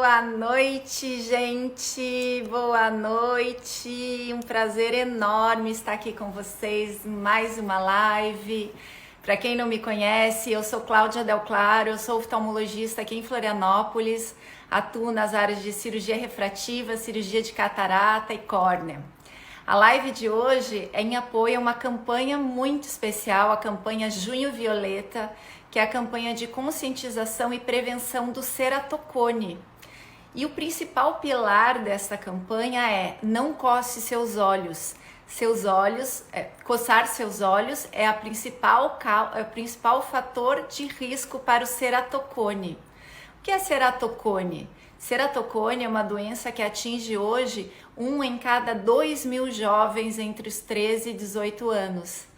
Boa noite, gente. Boa noite. Um prazer enorme estar aqui com vocês em mais uma live. Para quem não me conhece, eu sou Cláudia Del Claro, eu sou oftalmologista aqui em Florianópolis, atuo nas áreas de cirurgia refrativa, cirurgia de catarata e córnea. A live de hoje é em apoio a uma campanha muito especial, a campanha Junho Violeta, que é a campanha de conscientização e prevenção do ceratocone. E o principal pilar dessa campanha é não coce seus olhos. Coçar seus olhos é o principal fator de risco para o ceratocone. O que é ceratocone? Ceratocone é uma doença que atinge hoje 1 em cada 2.000 jovens entre os 13 e 18 anos.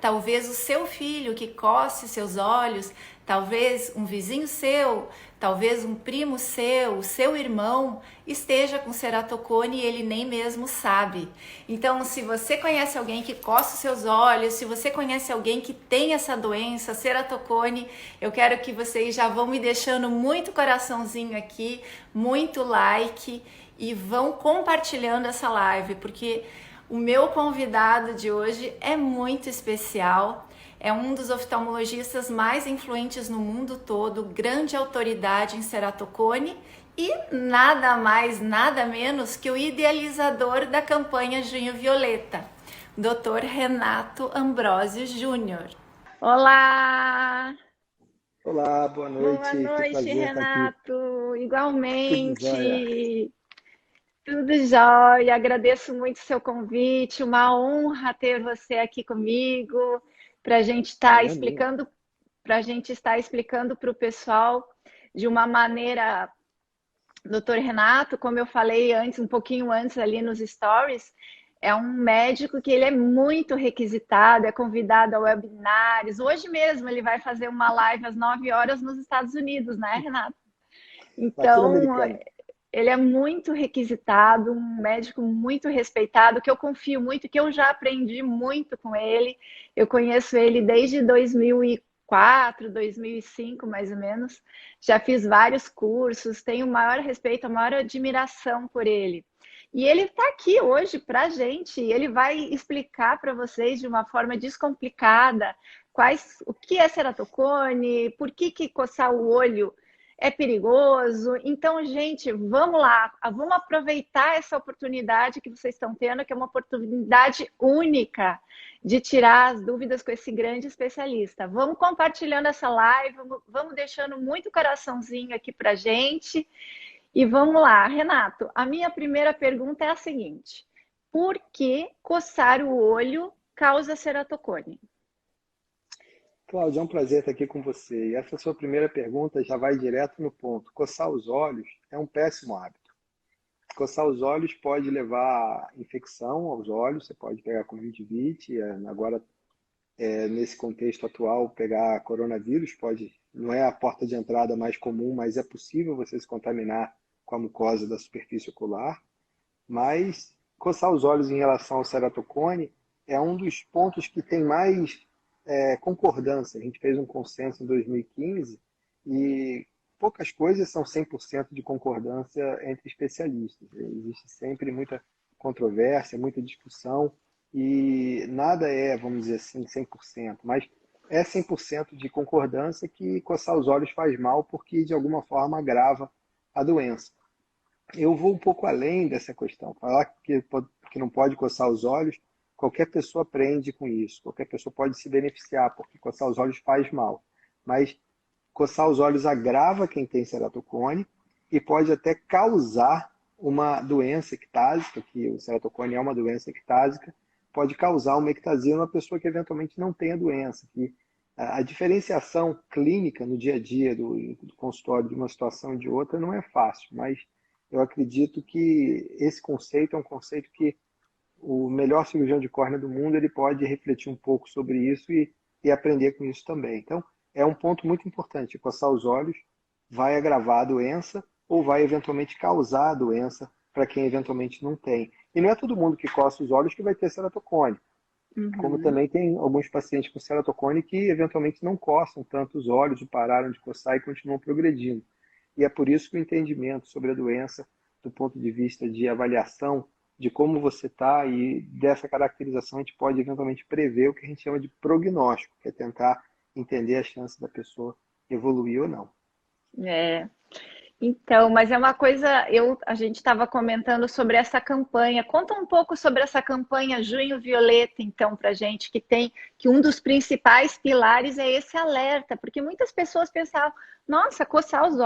Talvez o seu filho que coce seus olhos, talvez um vizinho seu, talvez um primo seu, o seu irmão esteja com ceratocone e ele nem mesmo sabe. Então, se você conhece alguém que coça os seus olhos, se você conhece alguém que tem essa doença, ceratocone, eu quero que vocês já vão me deixando muito coraçãozinho aqui, muito like e vão compartilhando essa live, porque o meu convidado de hoje é muito especial, é um dos oftalmologistas mais influentes no mundo todo, grande autoridade em ceratocone e nada mais, nada menos que o idealizador da campanha Junho Violeta, Dr. Renato Ambrosio Júnior. Olá! Olá, boa Boa noite. Que noite, prazer estar aqui. Renato! Tudo jóia. Igualmente! Tudo jóia, agradeço muito o seu convite, uma honra ter você aqui comigo, para a gente estar Honra minha. explicando, para o pessoal de uma maneira, Dr. Renato, como eu falei antes, um pouquinho antes ali nos stories, é um médico que ele é muito requisitado, é convidado a webinários. Hoje mesmo ele vai fazer uma live às 9 horas nos Estados Unidos, né, Renato? Então, Latino-americano. ele é muito requisitado, um médico muito respeitado, que eu confio muito, que eu já aprendi muito com ele. Eu conheço ele desde 2004, 2005, mais ou menos. Já fiz vários cursos, tenho o maior respeito, a maior admiração por ele. E ele está aqui hoje para a gente, ele vai explicar para vocês de uma forma descomplicada o que é ceratocone, por que coçar o olho é perigoso. Então, gente, vamos lá, vamos aproveitar essa oportunidade que vocês estão tendo, que é uma oportunidade única de tirar as dúvidas com esse grande especialista. Vamos compartilhando essa live, vamos deixando muito coraçãozinho aqui pra gente. E vamos lá, Renato, a minha primeira pergunta é a seguinte: por que coçar o olho causa ceratocone? Cláudia, é um prazer estar aqui com você. E essa sua primeira pergunta já vai direto no ponto. Coçar os olhos é um péssimo hábito. Coçar os olhos pode levar infecção aos olhos, você pode pegar conjuntivite, agora, nesse contexto atual, pegar coronavírus, não é a porta de entrada mais comum, mas é possível você se contaminar com a mucosa da superfície ocular. Mas coçar os olhos em relação ao ceratocone é um dos pontos que tem mais concordância. A gente fez um consenso em 2015 e poucas coisas são 100% de concordância entre especialistas. Existe sempre muita controvérsia, muita discussão e nada é, vamos dizer assim, 100%, mas é 100% de concordância que coçar os olhos faz mal porque de alguma forma agrava a doença. Eu vou um pouco além dessa questão. Falar que não pode coçar os olhos, qualquer pessoa aprende com isso. Qualquer pessoa pode se beneficiar, porque coçar os olhos faz mal. Mas coçar os olhos agrava quem tem ceratocone e pode até causar uma doença ectásica, que o ceratocone é uma doença ectásica, pode causar uma ectasia numa pessoa que eventualmente não tem a doença. Que a diferenciação clínica no dia a dia do consultório de uma situação e de outra não é fácil, mas eu acredito que esse conceito é um conceito que o melhor cirurgião de córnea do mundo ele pode refletir um pouco sobre isso e aprender com isso também. Então, é um ponto muito importante. Coçar os olhos vai agravar a doença ou vai eventualmente causar a doença para quem eventualmente não tem. E não é todo mundo que coça os olhos que vai ter ceratocone. Como Uhum. também tem alguns pacientes com ceratocone que eventualmente não coçam tanto os olhos, pararam de coçar e continuam progredindo. E é por isso que o entendimento sobre a doença, do ponto de vista de avaliação de como você está e dessa caracterização, a gente pode eventualmente prever o que a gente chama de prognóstico, que é tentar entender a chance da pessoa evoluir ou não. É. Então, mas é uma coisa, a gente estava comentando sobre essa campanha. Conta um pouco sobre essa campanha Junho Violeta, então, para gente que um dos principais pilares é esse alerta, porque muitas pessoas pensavam, nossa, coçar os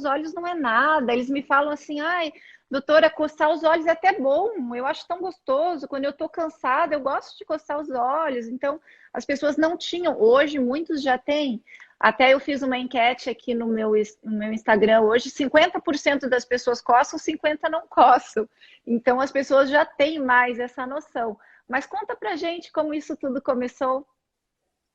olhos não é nada. Eles me falam assim, ai, doutora, coçar os olhos é até bom, eu acho tão gostoso. Quando eu estou cansada, eu gosto de coçar os olhos. Então, as pessoas não tinham, hoje muitos já têm. Até eu fiz uma enquete aqui no meu Instagram hoje, 50% das pessoas coçam, 50% não coçam. Então as pessoas já têm mais essa noção. Mas conta pra gente como isso tudo começou.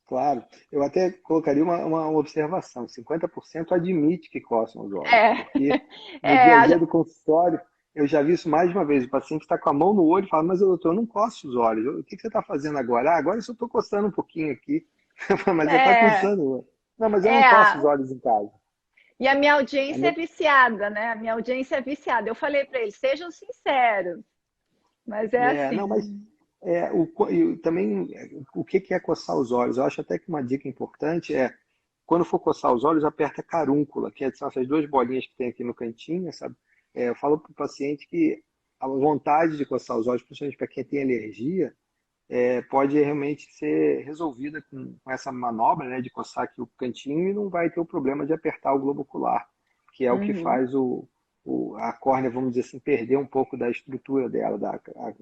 Claro, eu até colocaria uma observação: 50% admite que coçam os olhos, É, porque no dia a dia é, do consultório, eu já vi isso mais de uma vez. O paciente está com a mão no olho e fala: Mas doutor, eu não coço os olhos. O que você está fazendo agora? Ah, agora eu só estou coçando um pouquinho aqui. Mas já está é, coçando o olho. Não, mas eu não é coço os olhos em casa. e a minha A audiência é minha- viciada, né? A minha audiência é viciada. Eu falei para eles, sejam sinceros, mas é Não, assim. mas também o que que é coçar os olhos? Eu acho até que uma dica importante é, quando for coçar os olhos, aperta a carúncula, que são essas duas bolinhas que tem aqui no cantinho, sabe? Eu falo para o paciente que a vontade de coçar os olhos, principalmente para quem tem alergia, pode realmente ser resolvida com essa manobra, né, de coçar aqui o cantinho e não vai ter o problema de apertar o globo ocular, que é o que Uhum, faz a córnea, vamos dizer assim, perder um pouco da estrutura dela, a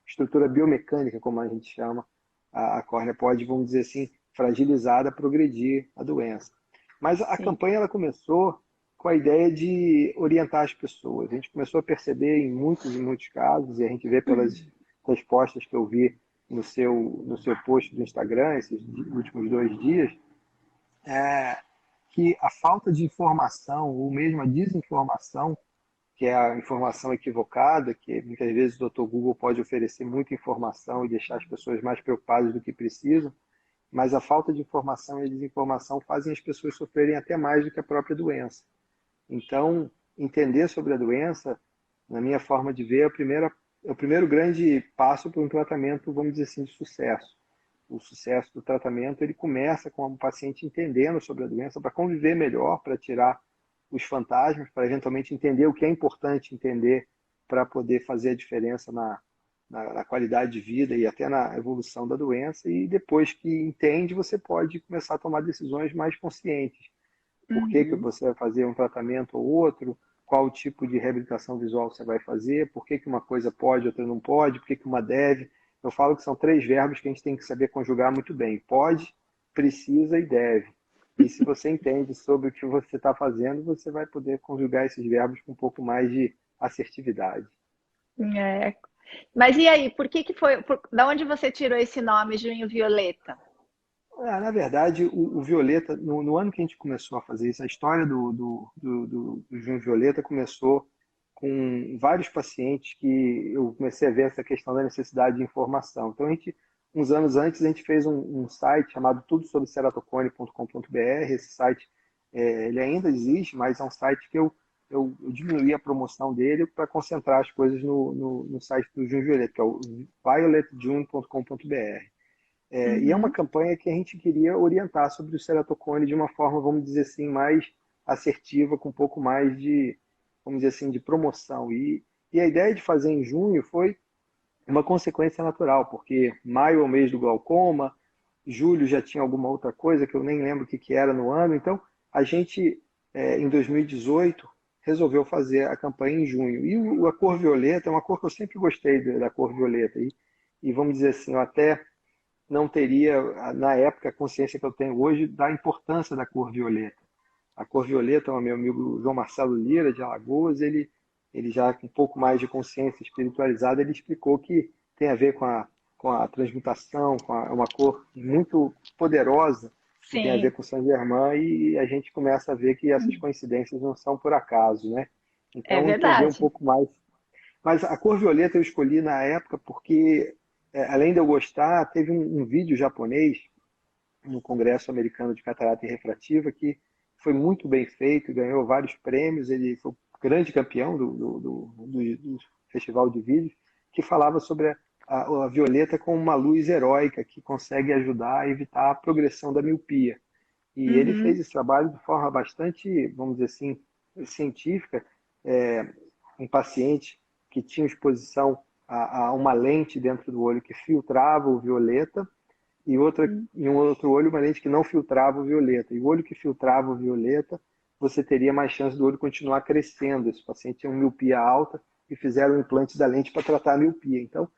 estrutura biomecânica, como a gente chama. A córnea pode, vamos dizer assim, fragilizada, progredir a doença. Mas a sim. campanha ela começou com a ideia de orientar as pessoas. A gente começou a perceber em muitos e muitos casos, e a gente vê pelas respostas que eu vi no seu post do Instagram, esses últimos 2 dias, é, que a falta de informação, ou mesmo a desinformação, que é a informação equivocada, que muitas vezes o doutor Google pode oferecer muita informação e deixar as pessoas mais preocupadas do que precisam, mas a falta de informação e a desinformação fazem as pessoas sofrerem até mais do que a própria doença. Então, entender sobre a doença, na minha forma de ver, é o primeiro grande passo para um tratamento, vamos dizer assim, de sucesso. O sucesso do tratamento ele começa com o paciente entendendo sobre a doença para conviver melhor, para tirar os fantasmas, para eventualmente entender o que é importante entender para poder fazer a diferença na qualidade de vida e até na evolução da doença. E depois que entende, você pode começar a tomar decisões mais conscientes. Por que que Uhum. você vai fazer um tratamento ou outro? Qual tipo de reabilitação visual você vai fazer? Por que que uma coisa pode, outra não pode? Por que que uma deve? Eu falo que são 3 verbos que a gente tem que saber conjugar muito bem: pode, precisa e deve. E se você entende sobre o que você está fazendo, você vai poder conjugar esses verbos com um pouco mais de assertividade. É. Mas e aí, por que que foi? Da onde você tirou esse nome, Junho Violeta? Na verdade, o Violeta, no ano que a gente começou a fazer isso, a história do Junho Violeta começou com vários pacientes que eu comecei a ver essa questão da necessidade de informação. Então, uns anos antes, a gente fez um site chamado tudosobceratocone.com.br. Esse site, ele ainda existe, mas é um site que eu diminuí a promoção dele para concentrar as coisas no site do Junho Violeta, que é o violetjune.com.br. E é uma Uhum. campanha que a gente queria orientar sobre o ceratocone de uma forma, vamos dizer assim, mais assertiva, com um pouco mais de, vamos dizer assim, de promoção. E a ideia de fazer em junho foi uma consequência natural, porque maio é o mês do glaucoma, julho já tinha alguma outra coisa que eu nem lembro o que era no ano. Então, a gente, em 2018, resolveu fazer a campanha em junho. E a cor violeta é uma cor que eu sempre gostei da cor violeta. E vamos dizer assim, eu até não teria, na época, a consciência que eu tenho hoje da importância da cor violeta. A cor violeta, o meu amigo João Marcelo Lira, de Alagoas, ele já com um pouco mais de consciência espiritualizada, ele explicou que tem a ver com a transmutação, uma cor muito poderosa, que tem a ver Sim, com Saint Germain, e a gente começa a ver que essas coincidências não são por acaso, né? é Então, entender um verdade. pouco mais. Mas a cor violeta eu escolhi na época porque, além de eu gostar, teve um vídeo japonês no Congresso Americano de Catarata e Refrativa que foi muito bem feito, ganhou vários prêmios, ele foi o grande campeão do Festival de Vídeos, que falava sobre a violeta como uma luz heróica que consegue ajudar a evitar a progressão da miopia. E ele fez Uhum. esse trabalho de forma bastante, vamos dizer assim, científica, é, um paciente que tinha exposição a uma lente dentro do olho que filtrava o violeta e Uhum. em um outro olho uma lente que não filtrava o violeta. E o olho que filtrava o violeta, você teria mais chance do olho continuar crescendo. Esse paciente tinha uma miopia alta e fizeram o implante da lente para tratar a miopia. Então,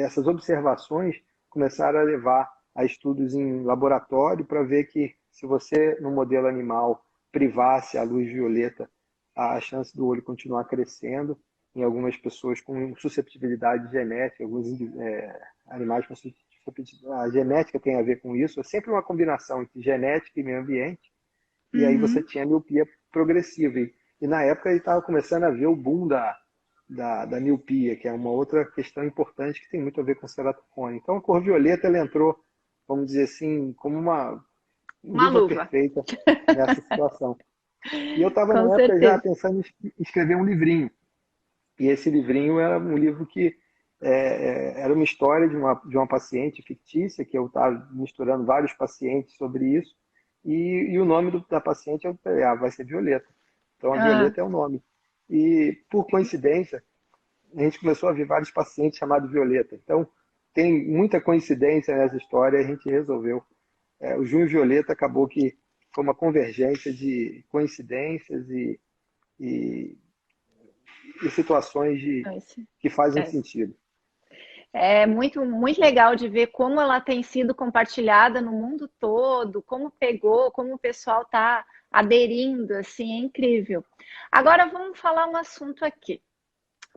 essas observações começaram a levar a estudos em laboratório para ver que se você, no modelo animal, privasse a luz violeta, a chance do olho continuar crescendo. Em algumas pessoas com susceptibilidade genética, alguns animais com susceptibilidade. A genética tem a ver com isso, é sempre uma combinação entre genética e meio ambiente, e aí você Uhum. tinha miopia progressiva. E na época ele estava começando a ver o boom da miopia, que é uma outra questão importante que tem muito a ver com ceratocone. Então a cor violeta ela entrou, vamos dizer assim, como uma Uma luva luva. perfeita nessa situação. E eu estava Com na época já certeza. pensando em escrever um livrinho. E esse livrinho era um livro que era uma história de uma paciente fictícia, que eu estava misturando vários pacientes sobre isso, e o nome da paciente eu falei, vai ser Violeta. Então a Ah, Violeta é o nome. E por coincidência, a gente começou a ver vários pacientes chamados Violeta. Então tem muita coincidência nessa história, a gente resolveu. O Junho Violeta acabou que foi uma convergência de coincidências e, e situações esse- que fazem é. sentido. É muito, muito legal de ver como ela tem sido compartilhada no mundo todo, como pegou, como o pessoal está aderindo, assim, é incrível. Agora vamos falar um assunto aqui.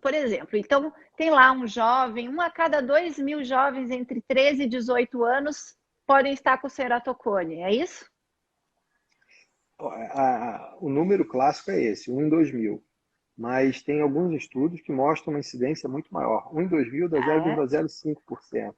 Por exemplo, então tem lá um jovem, um a cada 2.000 jovens entre 13 e 18 anos podem estar com ceratocone, é isso? O número clássico é esse, 1 em 2000. Mas tem alguns estudos que mostram uma incidência muito maior. 1 em 2000 dá Ah, é? 0,05%.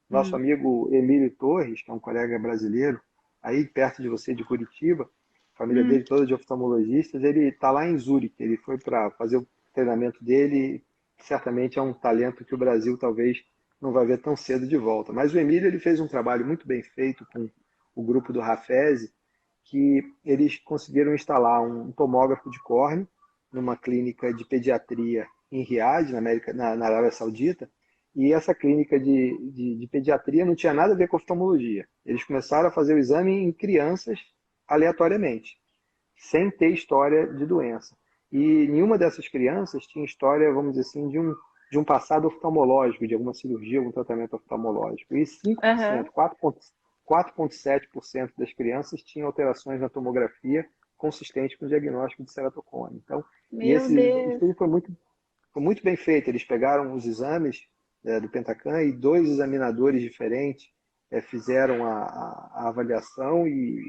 Nosso Hum, amigo Emílio Torres, que é um colega brasileiro, aí perto de você, de Curitiba, a família hum. dele toda de oftalmologistas, ele está lá em Zurique. Ele foi para fazer o treinamento dele. Certamente é um talento que o Brasil talvez não vai ver tão cedo de volta. Mas o Emílio ele fez um trabalho muito bem feito com o grupo do Rafese, que eles conseguiram instalar um tomógrafo de córnea numa clínica de pediatria em Riad, na Arábia Saudita, e essa clínica de pediatria não tinha nada a ver com oftalmologia. Eles começaram a fazer o exame em crianças aleatoriamente, sem ter história de doença. E nenhuma dessas crianças tinha história, vamos dizer assim, de um passado oftalmológico, de alguma cirurgia, algum tratamento oftalmológico. E Aham. 5%, 4,7% das crianças tinham alterações na tomografia consistentes com o diagnóstico de ceratocone. Então, e Meu esse Deus. estudo foi muito bem feito. Eles pegaram os exames do Pentacan e dois examinadores diferentes fizeram a avaliação e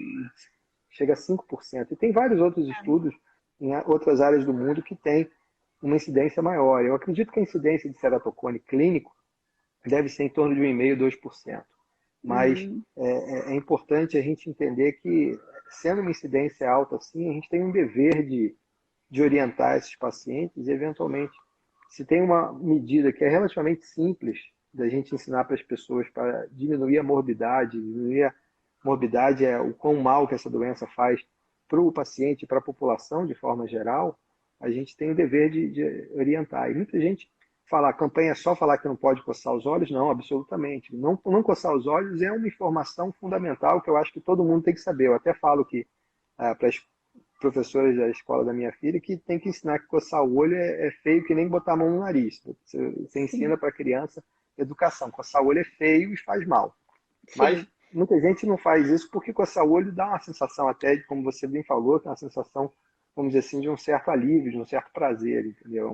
chega a 5%. E tem vários outros estudos em outras áreas do mundo que têm uma incidência maior. Eu acredito que a incidência de ceratocone clínico deve ser em torno de 1,5%, 2%. Mas Hum. é importante a gente entender que, sendo uma incidência alta assim, a gente tem um dever de orientar esses pacientes e, eventualmente, se tem uma medida que é relativamente simples da gente ensinar para as pessoas para diminuir a morbidade, diminuir a morbidade é o quão mal que essa doença faz para o paciente e para a população de forma geral, a gente tem o dever de orientar. E muita gente fala, a campanha é só falar que não pode coçar os olhos? Não, absolutamente. Não coçar os olhos é uma informação fundamental que eu acho que todo mundo tem que saber. Eu até falo que para as professoras da escola da minha filha que tem que ensinar que coçar o olho é feio que nem botar a mão no nariz. Você ensina Sim, para a criança educação. Coçar o olho é feio e faz mal. Mas sim. muita gente não faz isso porque coçar o olho dá uma sensação até, como você bem falou, que é uma sensação, vamos dizer assim, de um certo alívio, de um certo prazer, entendeu?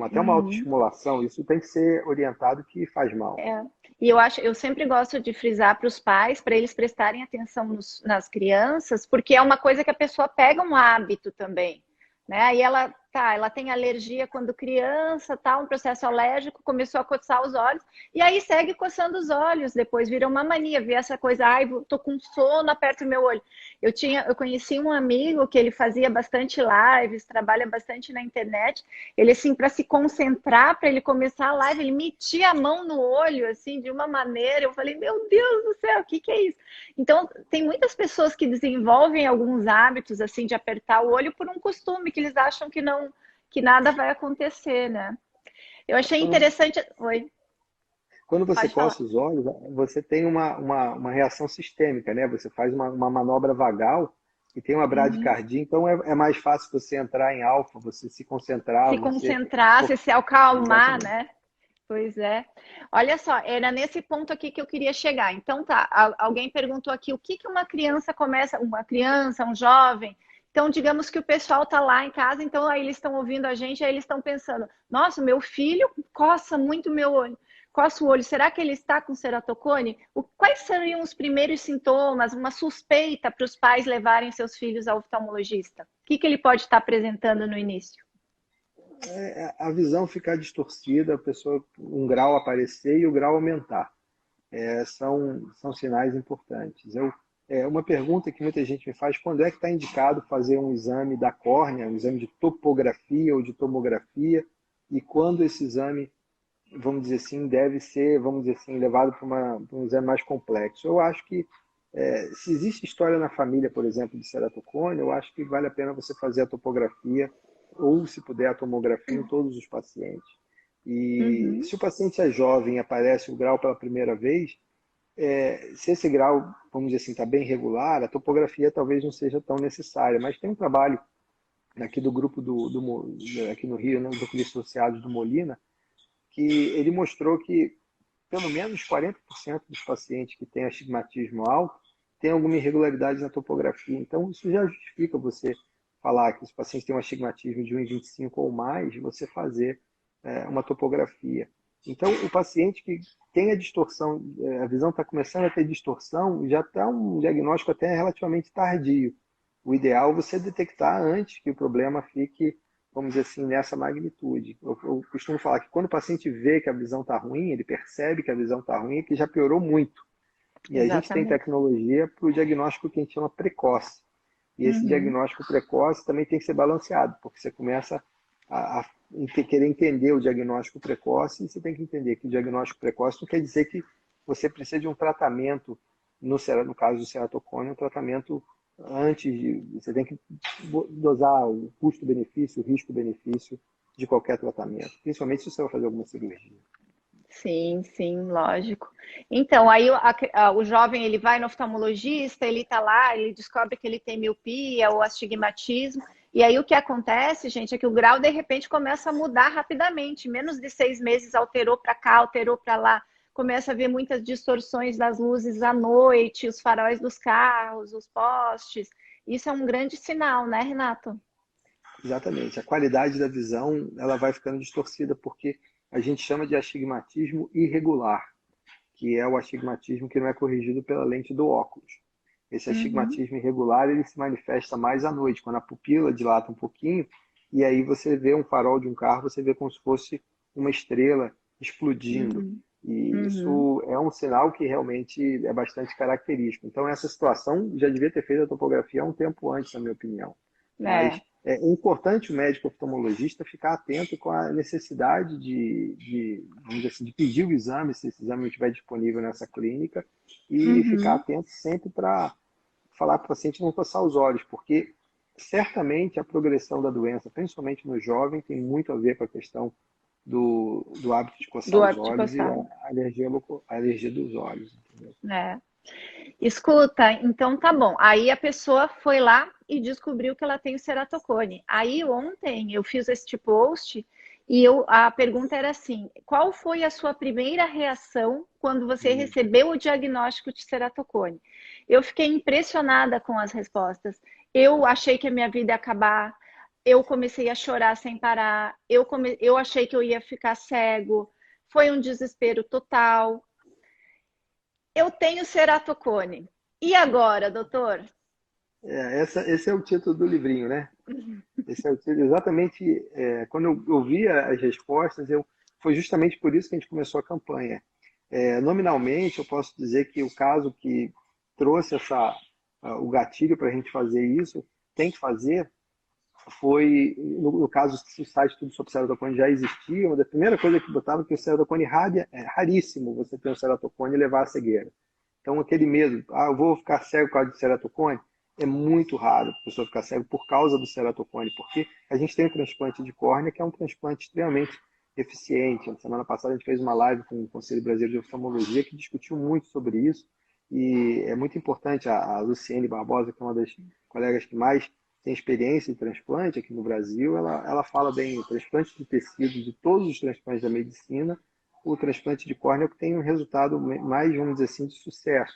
Até uma Uhum. autoestimulação. Isso tem que ser orientado que faz mal. É. E eu sempre gosto de frisar para os pais, para eles prestarem atenção nas crianças, porque é uma coisa que a pessoa pega um hábito também, né? Aí ela tá, ela tem alergia quando criança, tá, um processo alérgico, começou a coçar os olhos, e aí segue coçando os olhos, depois vira uma mania, vê essa coisa, ai, tô com sono, aperto o meu olho. Eu conheci um amigo que ele fazia bastante lives, trabalha bastante na internet, ele assim, para se concentrar, para ele começar a live, ele metia a mão no olho, assim, de uma maneira, eu falei, meu Deus do céu, o que que é isso? Então, tem muitas pessoas que desenvolvem alguns hábitos, assim, de apertar o olho por um costume, que eles acham que não, que nada vai acontecer, né? Eu achei Quando, interessante. Oi, quando você pode falar. coça os olhos, você tem uma reação sistêmica, né? Você faz uma manobra vagal e tem uma Uhum. bradicardia, então é mais fácil você entrar em alfa, você se concentrar, Se você. concentrar, se acalmar, Exatamente. né? Pois é. Olha só, era nesse ponto aqui que eu queria chegar. Então tá, alguém perguntou aqui o que que uma criança começa, uma criança, um jovem. Então, digamos que o pessoal tá lá em casa, então aí eles estão ouvindo a gente, aí eles estão pensando: "Nossa, meu filho coça muito meu olho. Coça o olho. Será que ele está com ceratocone? Quais seriam os primeiros sintomas, uma suspeita para os pais levarem seus filhos ao oftalmologista? O que que ele pode estar apresentando no início?" A visão ficar distorcida, a pessoa, um grau aparecer e o grau aumentar. São sinais importantes. Uma pergunta que muita gente me faz, quando é que está indicado fazer um exame da córnea, um exame de topografia ou de tomografia, e quando esse exame, vamos dizer assim, deve ser, vamos dizer assim, levado para um exame mais complexo. Eu acho que se existe história na família, por exemplo, de ceratocone, eu acho que vale a pena você fazer a topografia ou, se puder, a tomografia em todos os pacientes. E Uhum. se o paciente é jovem e aparece o grau pela primeira vez, se esse grau, vamos dizer assim, está bem regular, a topografia talvez não seja tão necessária, mas tem um trabalho aqui do grupo aqui no Rio, né, do grupo de associados do Molina, que ele mostrou que pelo menos 40% dos pacientes que têm astigmatismo alto têm alguma irregularidade na topografia. Então, isso já justifica você falar que os pacientes têm um astigmatismo de 1,25 ou mais, você fazer uma topografia. Então, o paciente que tem a distorção, a visão está começando a ter distorção, já está um diagnóstico até relativamente tardio. O ideal é você detectar antes que o problema fique, vamos dizer assim, nessa magnitude. Eu costumo falar que quando o paciente vê que a visão está ruim, ele percebe que a visão está ruim, que já piorou muito. E a gente tem Exatamente. tecnologia para o diagnóstico que a gente chama precoce. E esse Uhum. diagnóstico precoce também tem que ser balanceado, porque você começa a querer entender o diagnóstico precoce e você tem que entender que o diagnóstico precoce não quer dizer que você precisa de um tratamento, no caso do ceratocone, um tratamento antes de. Você tem que dosar o custo-benefício, o risco-benefício de qualquer tratamento, principalmente se você vai fazer alguma cirurgia. Sim, sim, lógico. Então, aí o jovem ele vai no oftalmologista, ele tá lá, ele descobre que ele tem miopia ou astigmatismo, e aí o que acontece, gente, é que o grau de repente começa a mudar rapidamente. Menos de 6 meses alterou para cá, alterou para lá, começa a ver muitas distorções das luzes à noite, os faróis dos carros, os postes. Isso é um grande sinal, né, Renato? Exatamente. A qualidade da visão ela vai ficando distorcida porque a gente chama de astigmatismo irregular, que é o astigmatismo que não é corrigido pela lente do óculos. Esse Uhum, astigmatismo irregular ele se manifesta mais à noite, quando a pupila dilata um pouquinho e aí você vê um farol de um carro, você vê como se fosse uma estrela explodindo. uhum, E uhum. isso é um sinal que realmente é bastante característico. Então, essa situação já devia ter feito a topografia há um tempo antes, na minha opinião. É, Mas é importante o médico oftalmologista ficar atento com a necessidade vamos dizer assim, de pedir o exame, se esse exame não estiver disponível nessa clínica, e ficar uhum. atento sempre para falar para o paciente não coçar os olhos, porque certamente a progressão da doença, principalmente no jovem, tem muito a ver com a questão do hábito de coçar Do os hábito de olhos e coçar. a alergia dos olhos. Entendeu? É. Escuta, então tá bom. Aí a pessoa foi lá e descobriu que ela tem o ceratocone. Aí ontem eu fiz este post e a pergunta era assim: qual foi a sua primeira reação quando você Hum. recebeu o diagnóstico de ceratocone? Eu fiquei impressionada com as respostas. Eu achei que a minha vida ia acabar. Eu comecei a chorar sem parar. Eu achei que eu ia ficar cego. Foi um desespero total. Eu tenho ceratocone. E agora, doutor? Esse é o título do livrinho, né? Esse é o tiro. Exatamente, quando eu vi as respostas, foi justamente por isso que a gente começou a campanha. Nominalmente, eu posso dizer que o caso que trouxe o gatilho para a gente fazer isso, tem que fazer, foi, no caso, se o site Tudo Sobre Ceratocone já existia, uma da primeira coisa que botava que o ceratocone é raríssimo você ter um ceratocone e levar a cegueira. Então, aquele medo, eu vou ficar cego por causa de ceratocone, é muito raro a pessoa ficar cego por causa do ceratocone, porque a gente tem o transplante de córnea, que é um transplante extremamente eficiente. Na semana passada, a gente fez uma live com o Conselho Brasileiro de Oftalmologia que discutiu muito sobre isso, e é muito importante. A Luciene Barbosa, que é uma das colegas que mais tem experiência em transplante aqui no Brasil, ela fala bem, o transplante de tecido, de todos os transplantes da medicina, o transplante de córnea é o que tem um resultado mais, vamos dizer assim, de sucesso.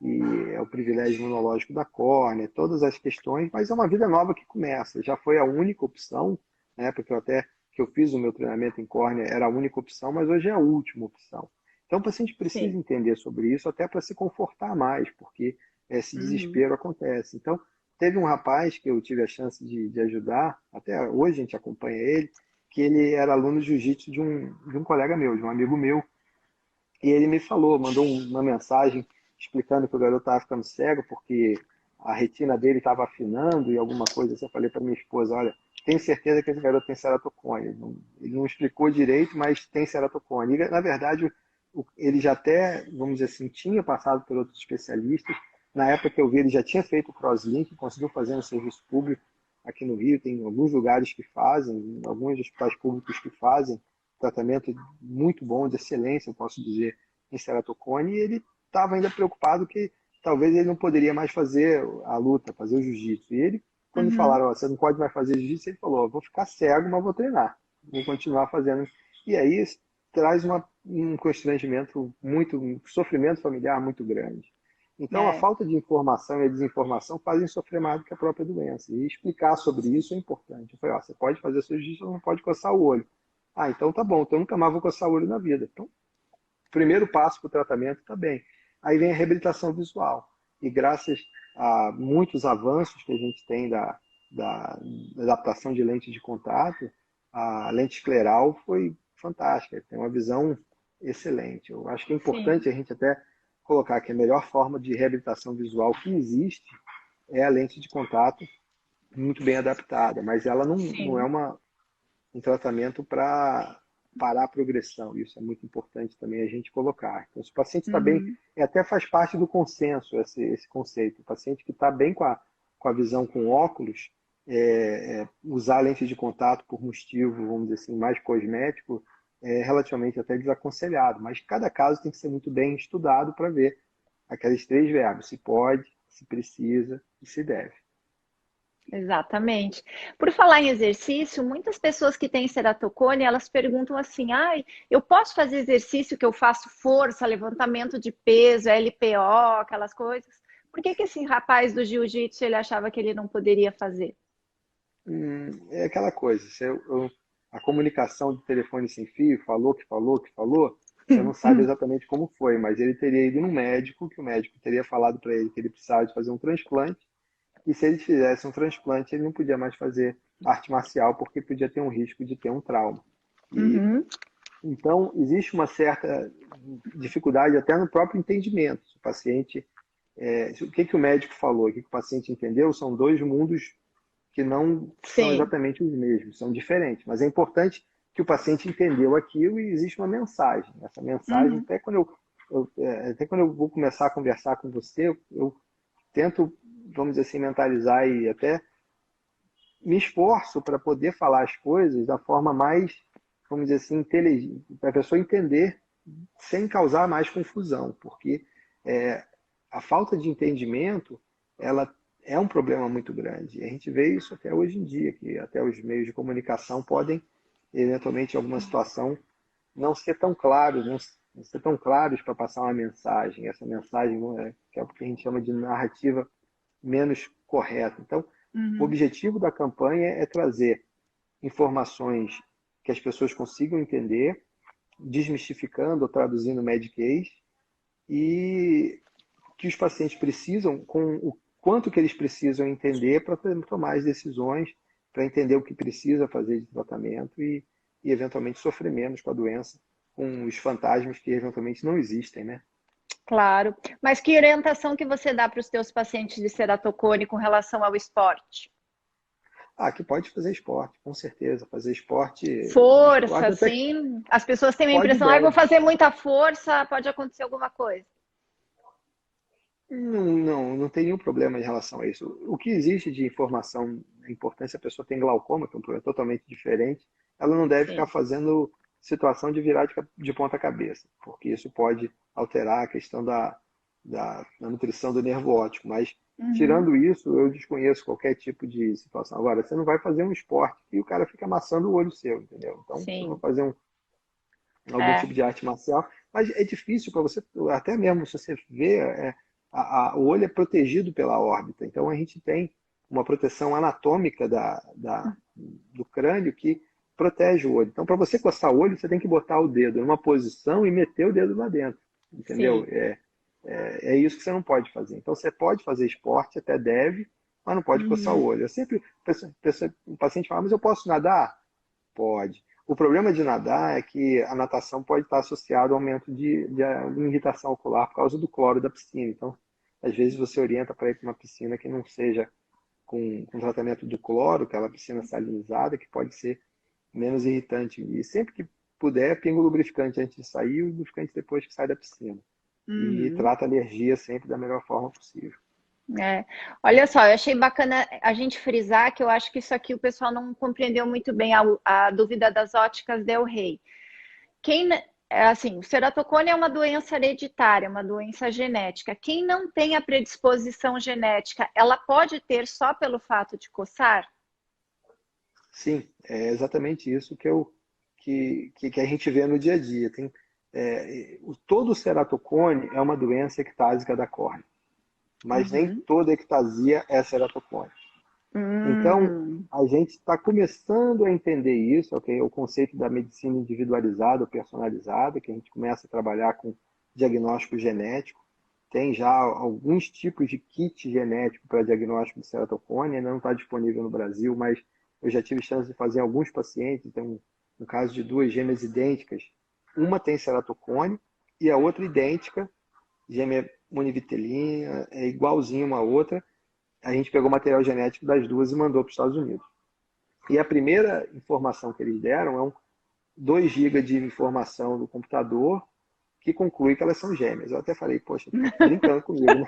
E é o privilégio imunológico da córnea, todas as questões, mas é uma vida nova que começa. Já foi a única opção, né, porque até que eu fiz o meu treinamento em córnea era a única opção, mas hoje é a última opção. Então, o paciente precisa Sim. entender sobre isso até para se confortar mais, porque esse Uhum. desespero acontece. Então, teve um rapaz que eu tive a chance de ajudar, até hoje a gente acompanha ele, que ele era aluno de jiu-jitsu de um colega meu, de um amigo meu, e ele me falou, mandou uma mensagem explicando que o garoto estava ficando cego porque a retina dele estava afinando e alguma coisa assim. Eu falei para minha esposa, olha, tenho certeza que esse garoto tem ceratocone. Ele não explicou direito, mas tem ceratocone. E, na verdade, ele já até, vamos dizer assim, tinha passado por outros especialistas. Na época que eu vi, ele já tinha feito o crosslink, conseguiu fazer no serviço público aqui no Rio. Tem alguns lugares que fazem, alguns hospitais públicos que fazem tratamento muito bom, de excelência, eu posso dizer, em ceratocone, e ele estava ainda preocupado que talvez ele não poderia mais fazer a luta, fazer o jiu-jitsu. E ele, quando me Uhum. falaram, você não pode mais fazer jiu-jitsu, ele falou, vou ficar cego, mas vou treinar, vou continuar fazendo. E aí traz um constrangimento muito, um sofrimento familiar muito grande. Então, a É. falta de informação e a desinformação fazem sofrer mais do que a própria doença. E explicar sobre isso é importante. Eu falei, você pode fazer seu jiu-jitsu, não pode coçar o olho. Então tá bom, então eu nunca mais vou coçar o olho na vida. Então, primeiro passo para o tratamento está bem. Aí vem a reabilitação visual. E graças a muitos avanços que a gente tem da adaptação de lente de contato, a lente escleral foi fantástica, tem uma visão excelente. Eu acho que é Sim. importante a gente até colocar que a melhor forma de reabilitação visual que existe é a lente de contato muito bem adaptada, mas ela não é Sim. um tratamento para parar a progressão. Isso é muito importante também a gente colocar. Então, se o paciente está bem, Uhum. até faz parte do consenso esse conceito. O paciente que está bem com a visão com óculos, usar lente de contato por motivo, vamos dizer assim, mais cosmético, é relativamente até desaconselhado. Mas cada caso tem que ser muito bem estudado para ver aqueles três verbos: se pode, se precisa e se deve. Exatamente. Por falar em exercício, muitas pessoas que têm ceratocone, elas perguntam assim: "Ai, eu posso fazer exercício que eu faço força, levantamento de peso, LPO, aquelas coisas? Por que que esse rapaz do jiu-jitsu ele achava que ele não poderia fazer?" É aquela coisa, a comunicação de telefone sem fio, falou que falou que falou, você não sabe exatamente como foi, mas ele teria ido no médico, que o médico teria falado para ele que ele precisava de fazer um transplante, e se ele fizesse um transplante, ele não podia mais fazer arte marcial, porque podia ter um risco de ter um trauma. E Uhum. então existe uma certa dificuldade até no próprio entendimento. O paciente, o que que o médico falou, o que que o paciente entendeu, são dois mundos que não são Sim. exatamente os mesmos, são diferentes. Mas é importante que o paciente entendeu aquilo e existe uma mensagem. Essa mensagem, Uhum. até quando eu vou começar a conversar com você, eu tento, vamos dizer assim, mentalizar e até me esforço para poder falar as coisas da forma mais, vamos dizer assim, inteligente, para a pessoa entender sem causar mais confusão, porque é, a falta de entendimento, ela é um problema muito grande. E a gente vê isso até hoje em dia, que até os meios de comunicação podem, eventualmente, em alguma situação, não ser tão claros, não ser tão claros para passar uma mensagem. Essa mensagem que é o que a gente chama de narrativa menos correta. Então, o Uhum. objetivo da campanha é trazer informações que as pessoas consigam entender, desmistificando ou traduzindo o Medicaid, e que os pacientes precisam, com o quanto que eles precisam entender para tomar as decisões para entender o que precisa fazer de tratamento e eventualmente sofrer menos com a doença, com os fantasmas que eventualmente não existem, né? Claro. Mas que orientação que você dá para os teus pacientes de ceratocone com relação ao esporte? Ah, que pode fazer esporte, com certeza. Fazer esporte, eu Força, acho até que sim. As pessoas têm a pode e impressão, ah, vou deve. fazer muita força, pode acontecer alguma coisa. Não tem nenhum problema em relação a isso. O que existe de informação importante, se a pessoa tem glaucoma, que é um problema totalmente diferente, ela não deve ficar Sim. fazendo situação de virar de ponta cabeça, porque isso pode alterar a questão da nutrição do nervo óptico. Mas, Uhum. tirando isso, eu desconheço qualquer tipo de situação. Agora, você não vai fazer um esporte que o cara fica amassando o olho seu, entendeu? Então, se for Sim. fazer algum É. tipo de arte marcial, mas é difícil para você, até mesmo se você vê, o olho é protegido pela órbita, então a gente tem uma proteção anatômica do crânio que protege o olho. Então, para você coçar o olho, você tem que botar o dedo numa posição e meter o dedo lá dentro, entendeu? Sim. É isso que você não pode fazer. Então, você pode fazer esporte, até deve, mas não pode coçar o Uhum. olho. Eu sempre, o paciente fala, mas eu posso nadar? Pode. O problema de nadar é que a natação pode estar associada ao aumento de irritação ocular por causa do cloro da piscina. Então, às vezes você orienta para ir para uma piscina que não seja com tratamento do cloro, aquela piscina salinizada, que pode ser menos irritante. E sempre que puder, pinga o lubrificante antes de sair e o lubrificante depois que sai da piscina. E Uhum. trata a alergia sempre da melhor forma possível. É. Olha só, eu achei bacana a gente frisar que eu acho que isso aqui o pessoal não compreendeu muito bem a dúvida das óticas Del Rey. Quem, assim, o ceratocone é uma doença hereditária, uma doença genética. Quem não tem a predisposição genética, ela pode ter só pelo fato de coçar? Sim, é exatamente isso que a gente vê no dia a dia. Todo o ceratocone é uma doença ectásica da córnea, mas nem Uhum. toda ectasia é ceratocone. Então, Hum, a gente está começando a entender isso, ok? O conceito da medicina individualizada ou personalizada, que a gente começa a trabalhar com diagnóstico genético. Tem já alguns tipos de kit genético para diagnóstico de ceratocone, ainda não está disponível no Brasil, mas eu já tive chance de fazer em alguns pacientes. Tem um caso de duas gêmeas idênticas. Uma tem ceratocone e a outra idêntica, gêmea monivitelina, é igualzinha uma à outra. A gente pegou o material genético das duas e mandou para os Estados Unidos. E a primeira informação que eles deram é 2 GB de informação do computador que conclui que elas são gêmeas. Eu até falei, poxa, tá brincando comigo, né?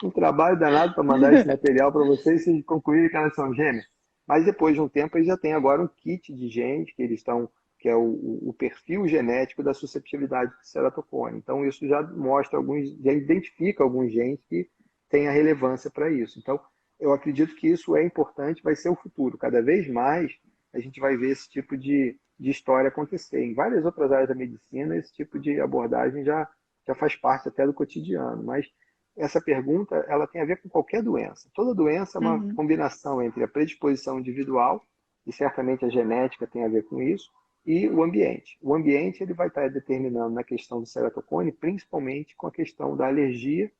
Um trabalho danado para mandar esse material para vocês e concluírem que elas são gêmeas. Mas depois de um tempo, eles já têm agora um kit de genes que eles estão, que é o perfil genético da susceptibilidade de ceratocone. Então, isso já mostra já identifica alguns genes que têm a relevância para isso. Então, eu acredito que isso é importante, vai ser o futuro. Cada vez mais a gente vai ver esse tipo de história acontecer. Em várias outras áreas da medicina, esse tipo de abordagem já faz parte até do cotidiano. Mas essa pergunta ela tem a ver com qualquer doença. Toda doença é uma uhum, combinação entre a predisposição individual, e certamente a genética tem a ver com isso, e o ambiente. O ambiente ele vai estar determinando na questão do ceratocone, principalmente com a questão da alergia,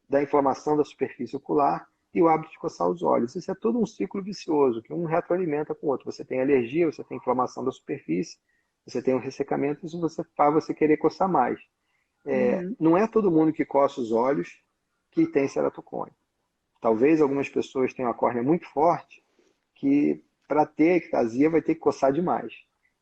da inflamação da superfície ocular e o hábito de coçar os olhos. Isso é todo um ciclo vicioso, que um retroalimenta com o outro. Você tem alergia, você tem inflamação da superfície, você tem um ressecamento, isso faz você querer coçar mais. uhum, Não é todo mundo que coça os olhos que tem ceratocone. Talvez algumas pessoas tenham a córnea muito forte, que para ter ectasia vai ter que coçar demais.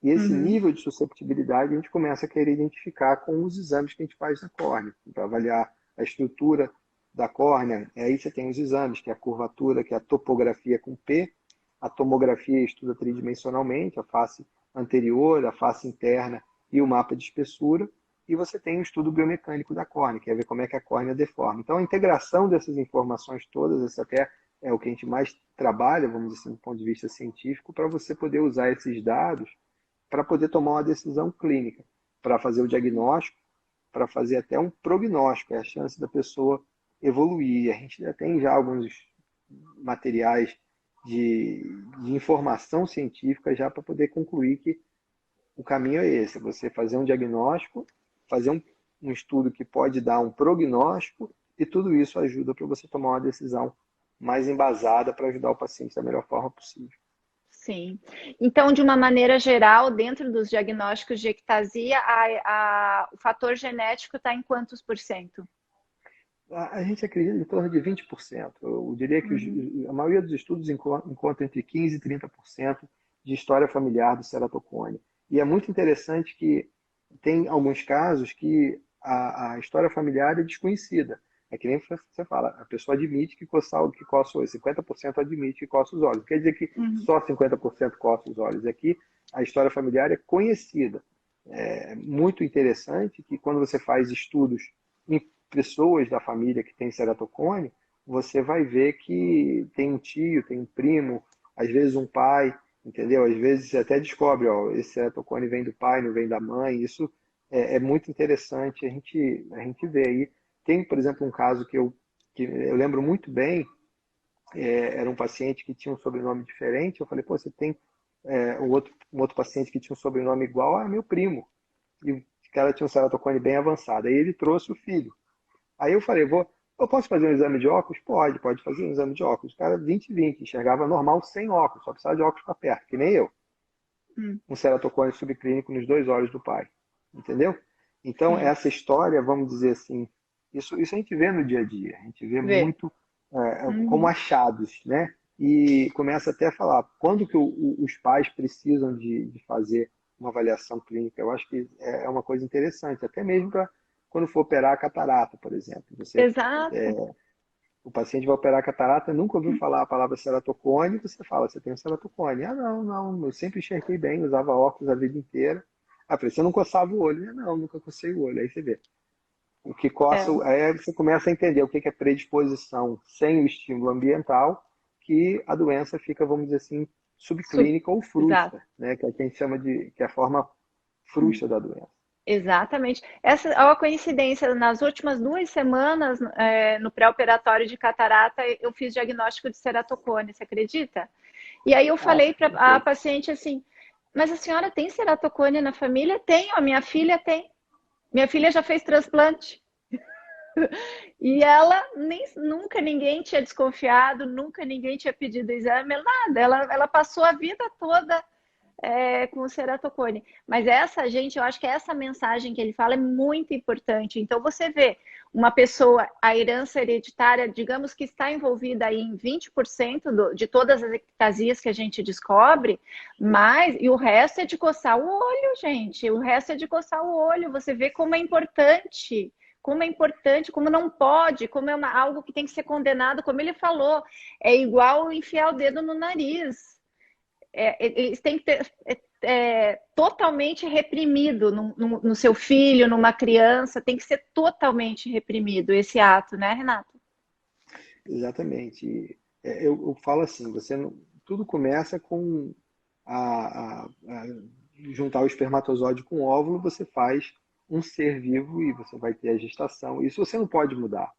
E esse uhum, nível de susceptibilidade a gente começa a querer identificar com os exames que a gente faz na córnea, para avaliar a estrutura da córnea. E aí você tem os exames, que é a curvatura, que é a topografia com P, a tomografia estuda tridimensionalmente, a face anterior, a face interna e o mapa de espessura, e você tem o estudo biomecânico da córnea, que é ver como é que a córnea deforma. Então, a integração dessas informações todas, esse até é o que a gente mais trabalha, vamos dizer assim, do ponto de vista científico, para você poder usar esses dados para poder tomar uma decisão clínica, para fazer o diagnóstico, para fazer até um prognóstico, é a chance da pessoa evoluir. A gente já tem já alguns materiais de, de informação científica já para poder concluir que o caminho é esse, você fazer um diagnóstico, fazer um estudo que pode dar um prognóstico e tudo isso ajuda para você tomar uma decisão mais embasada para ajudar o paciente da melhor forma possível. Sim. Então, de uma maneira geral, dentro dos diagnósticos de ectasia, o fator genético está em quantos por cento? A gente acredita em torno de 20%. Eu diria que a maioria dos estudos encontra entre 15% e 30% de história familiar do ceratocone. E é muito interessante que tem alguns casos que a história familiar é desconhecida. É que nem você fala, a pessoa admite que coça os olhos, 50% admite que coça os olhos. Não quer dizer que só 50% coça os olhos. Aqui a história familiar é conhecida. É muito interessante que quando você faz estudos em pessoas da família que tem ceratocone, você vai ver que tem um tio, tem um primo, às vezes um pai, entendeu? Às vezes você até descobre, ó, esse ceratocone vem do pai, não vem da mãe. Isso é muito interessante a gente ver aí. Tem, por exemplo, um caso que eu lembro muito bem, era um paciente que tinha um sobrenome diferente. Eu falei, pô, você tem um outro paciente que tinha um sobrenome igual, meu primo. E o cara tinha um ceratocone bem avançado. Aí ele trouxe o filho. Aí eu falei, eu posso fazer um exame de óculos? Pode fazer um exame de óculos. O cara 20/20, enxergava normal sem óculos, só precisava de óculos para perto, que nem eu. Um ceratocone subclínico nos 2 olhos do pai. Entendeu? Então, Sim. essa história, vamos dizer assim, isso a gente vê no dia a dia. A gente vê Vê. muito como achados, né? E começa até a falar, quando que os pais precisam de fazer uma avaliação clínica? Eu acho que é uma coisa interessante, até mesmo para quando for operar a catarata, por exemplo. Exato. O paciente vai operar a catarata, nunca ouviu falar a palavra ceratocone, você fala, você tem um ceratocone. Ah, não, eu sempre enxerguei bem, usava óculos a vida inteira. Ah, falei, você não coçava o olho? Não, nunca cocei o olho. Aí você vê. O que coça, É. aí você começa a entender o que é predisposição sem o estímulo ambiental, que a doença fica, vamos dizer assim, subclínica ou Exato. frustra, né? Que é o que a gente chama que é a forma frustra da doença. Exatamente. Essa é uma coincidência. Nas últimas 2 semanas, no pré-operatório de catarata, eu fiz diagnóstico de ceratocone, você acredita? E aí eu Ah, falei para a perfeito. paciente assim, mas a senhora tem ceratocone na família? Tenho, a minha filha tem. Minha filha já fez transplante. E ela nunca ninguém tinha desconfiado, nunca ninguém tinha pedido exame, nada. Ela passou a vida toda com o ceratocone. Mas essa, gente, eu acho que essa mensagem que ele fala é muito importante. Então, você vê uma pessoa, a herança hereditária, digamos que está envolvida aí em 20% de todas as ectasias que a gente descobre, e o resto é de coçar o olho, gente. O resto é de coçar o olho. Você vê como é importante, como não pode, como é algo que tem que ser condenado, como ele falou, é igual enfiar o dedo no nariz. Eles têm que ter totalmente reprimido no seu filho, numa criança, tem que ser totalmente reprimido esse ato, né, Renato? Exatamente. Eu falo assim, tudo começa com juntar o espermatozoide com o óvulo, você faz um ser vivo e você vai ter a gestação. Isso você não pode mudar.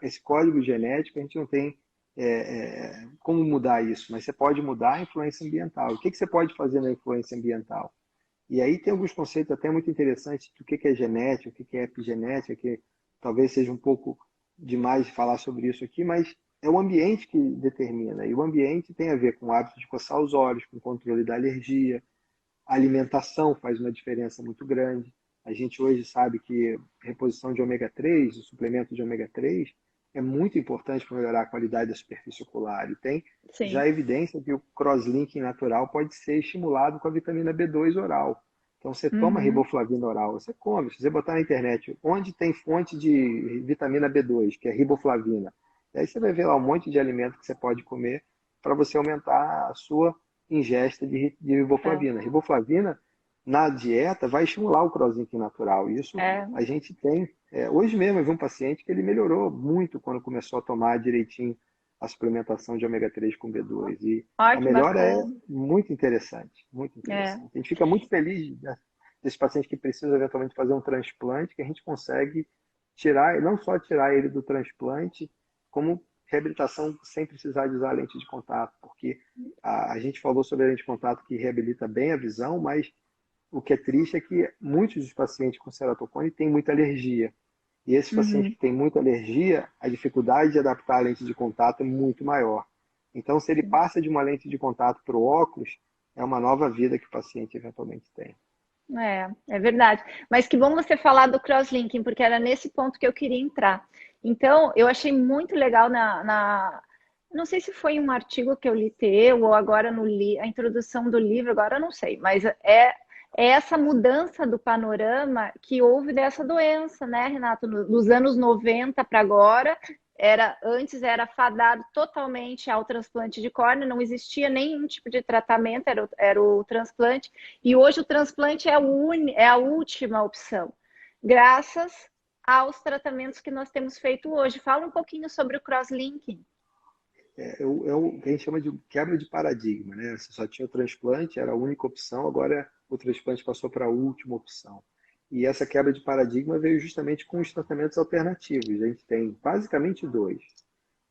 Esse código genético, a gente não tem como mudar isso, mas você pode mudar a influência ambiental. O que você pode fazer na influência ambiental? E aí tem alguns conceitos até muito interessantes do que é genética, o que é epigenética, que talvez seja um pouco demais falar sobre isso aqui, mas é o ambiente que determina. E o ambiente tem a ver com o hábito de coçar os olhos, com o controle da alergia. A alimentação faz uma diferença muito grande. A gente hoje sabe que reposição de ômega 3, o suplemento de ômega 3, é muito importante para melhorar a qualidade da superfície ocular. E tem Sim. já evidência que o crosslinking natural pode ser estimulado com a vitamina B2 oral. Então você toma riboflavina oral, você come. Se você botar na internet onde tem fonte de vitamina B2, que é riboflavina, e aí você vai ver lá um monte de alimento que você pode comer para você aumentar a sua ingesta de riboflavina. Riboflavina na dieta vai estimular o crosslinking natural. Isso a gente tem. Hoje mesmo eu vi um paciente que ele melhorou muito quando começou a tomar direitinho a suplementação de ômega 3 com B2. E Ai, a que melhora é bacana. muito interessante, muito interessante. A gente fica muito feliz, né, desse paciente que precisa eventualmente fazer um transplante, que a gente consegue tirar, não só tirar ele do transplante, como reabilitação sem precisar de usar lente de contato, porque a gente falou sobre a lente de contato que reabilita bem a visão, mas o que é triste é que muitos dos pacientes com ceratocone têm muita alergia. E esses pacientes que têm muita alergia, a dificuldade de adaptar a lente de contato é muito maior. Então, se ele passa de uma lente de contato para o óculos, é uma nova vida que o paciente eventualmente tem. É verdade. Mas que bom você falar do crosslinking, porque era nesse ponto que eu queria entrar. Então, eu achei muito legal não sei se foi um artigo que eu li teu, ou agora a introdução do livro, agora eu não sei, mas é essa mudança do panorama que houve dessa doença, né, Renato? Dos anos 90 para agora, antes era fadado totalmente ao transplante de córnea, não existia nenhum tipo de tratamento, era o transplante, e hoje o transplante é a última opção, graças aos tratamentos que nós temos feito hoje. Fala um pouquinho sobre o crosslinking. É o que a gente chama de quebra de paradigma, né? Você só tinha o transplante, era a única opção, agora o transplante passou para a última opção. E essa quebra de paradigma veio justamente com os tratamentos alternativos. A gente tem basicamente dois: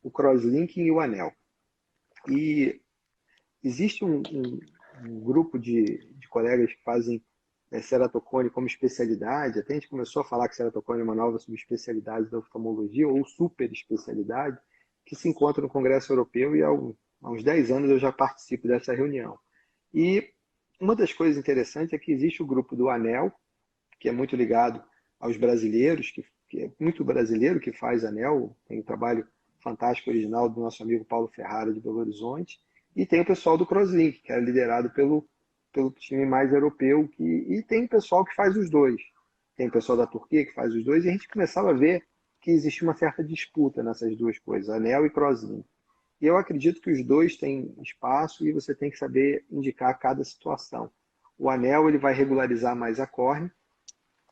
o crosslinking e o anel. E existe um grupo de colegas que fazem ceratocone como especialidade. Até a gente começou a falar que ceratocone é uma nova subespecialidade da oftalmologia, ou super especialidade, que se encontra no Congresso Europeu, e há uns 10 anos eu já participo dessa reunião. E uma das coisas interessantes é que existe o grupo do anel, que é muito ligado aos brasileiros, que é muito brasileiro que faz anel, tem um trabalho fantástico original do nosso amigo Paulo Ferrara, de Belo Horizonte, e tem o pessoal do Crosslink, que é liderado pelo time mais europeu, e tem o pessoal que faz os dois. Tem o pessoal da Turquia que faz os dois, e a gente começava a ver que existe uma certa disputa nessas duas coisas, anel e crosslink. E eu acredito que os dois têm espaço e você tem que saber indicar cada situação. O anel ele vai regularizar mais a córnea,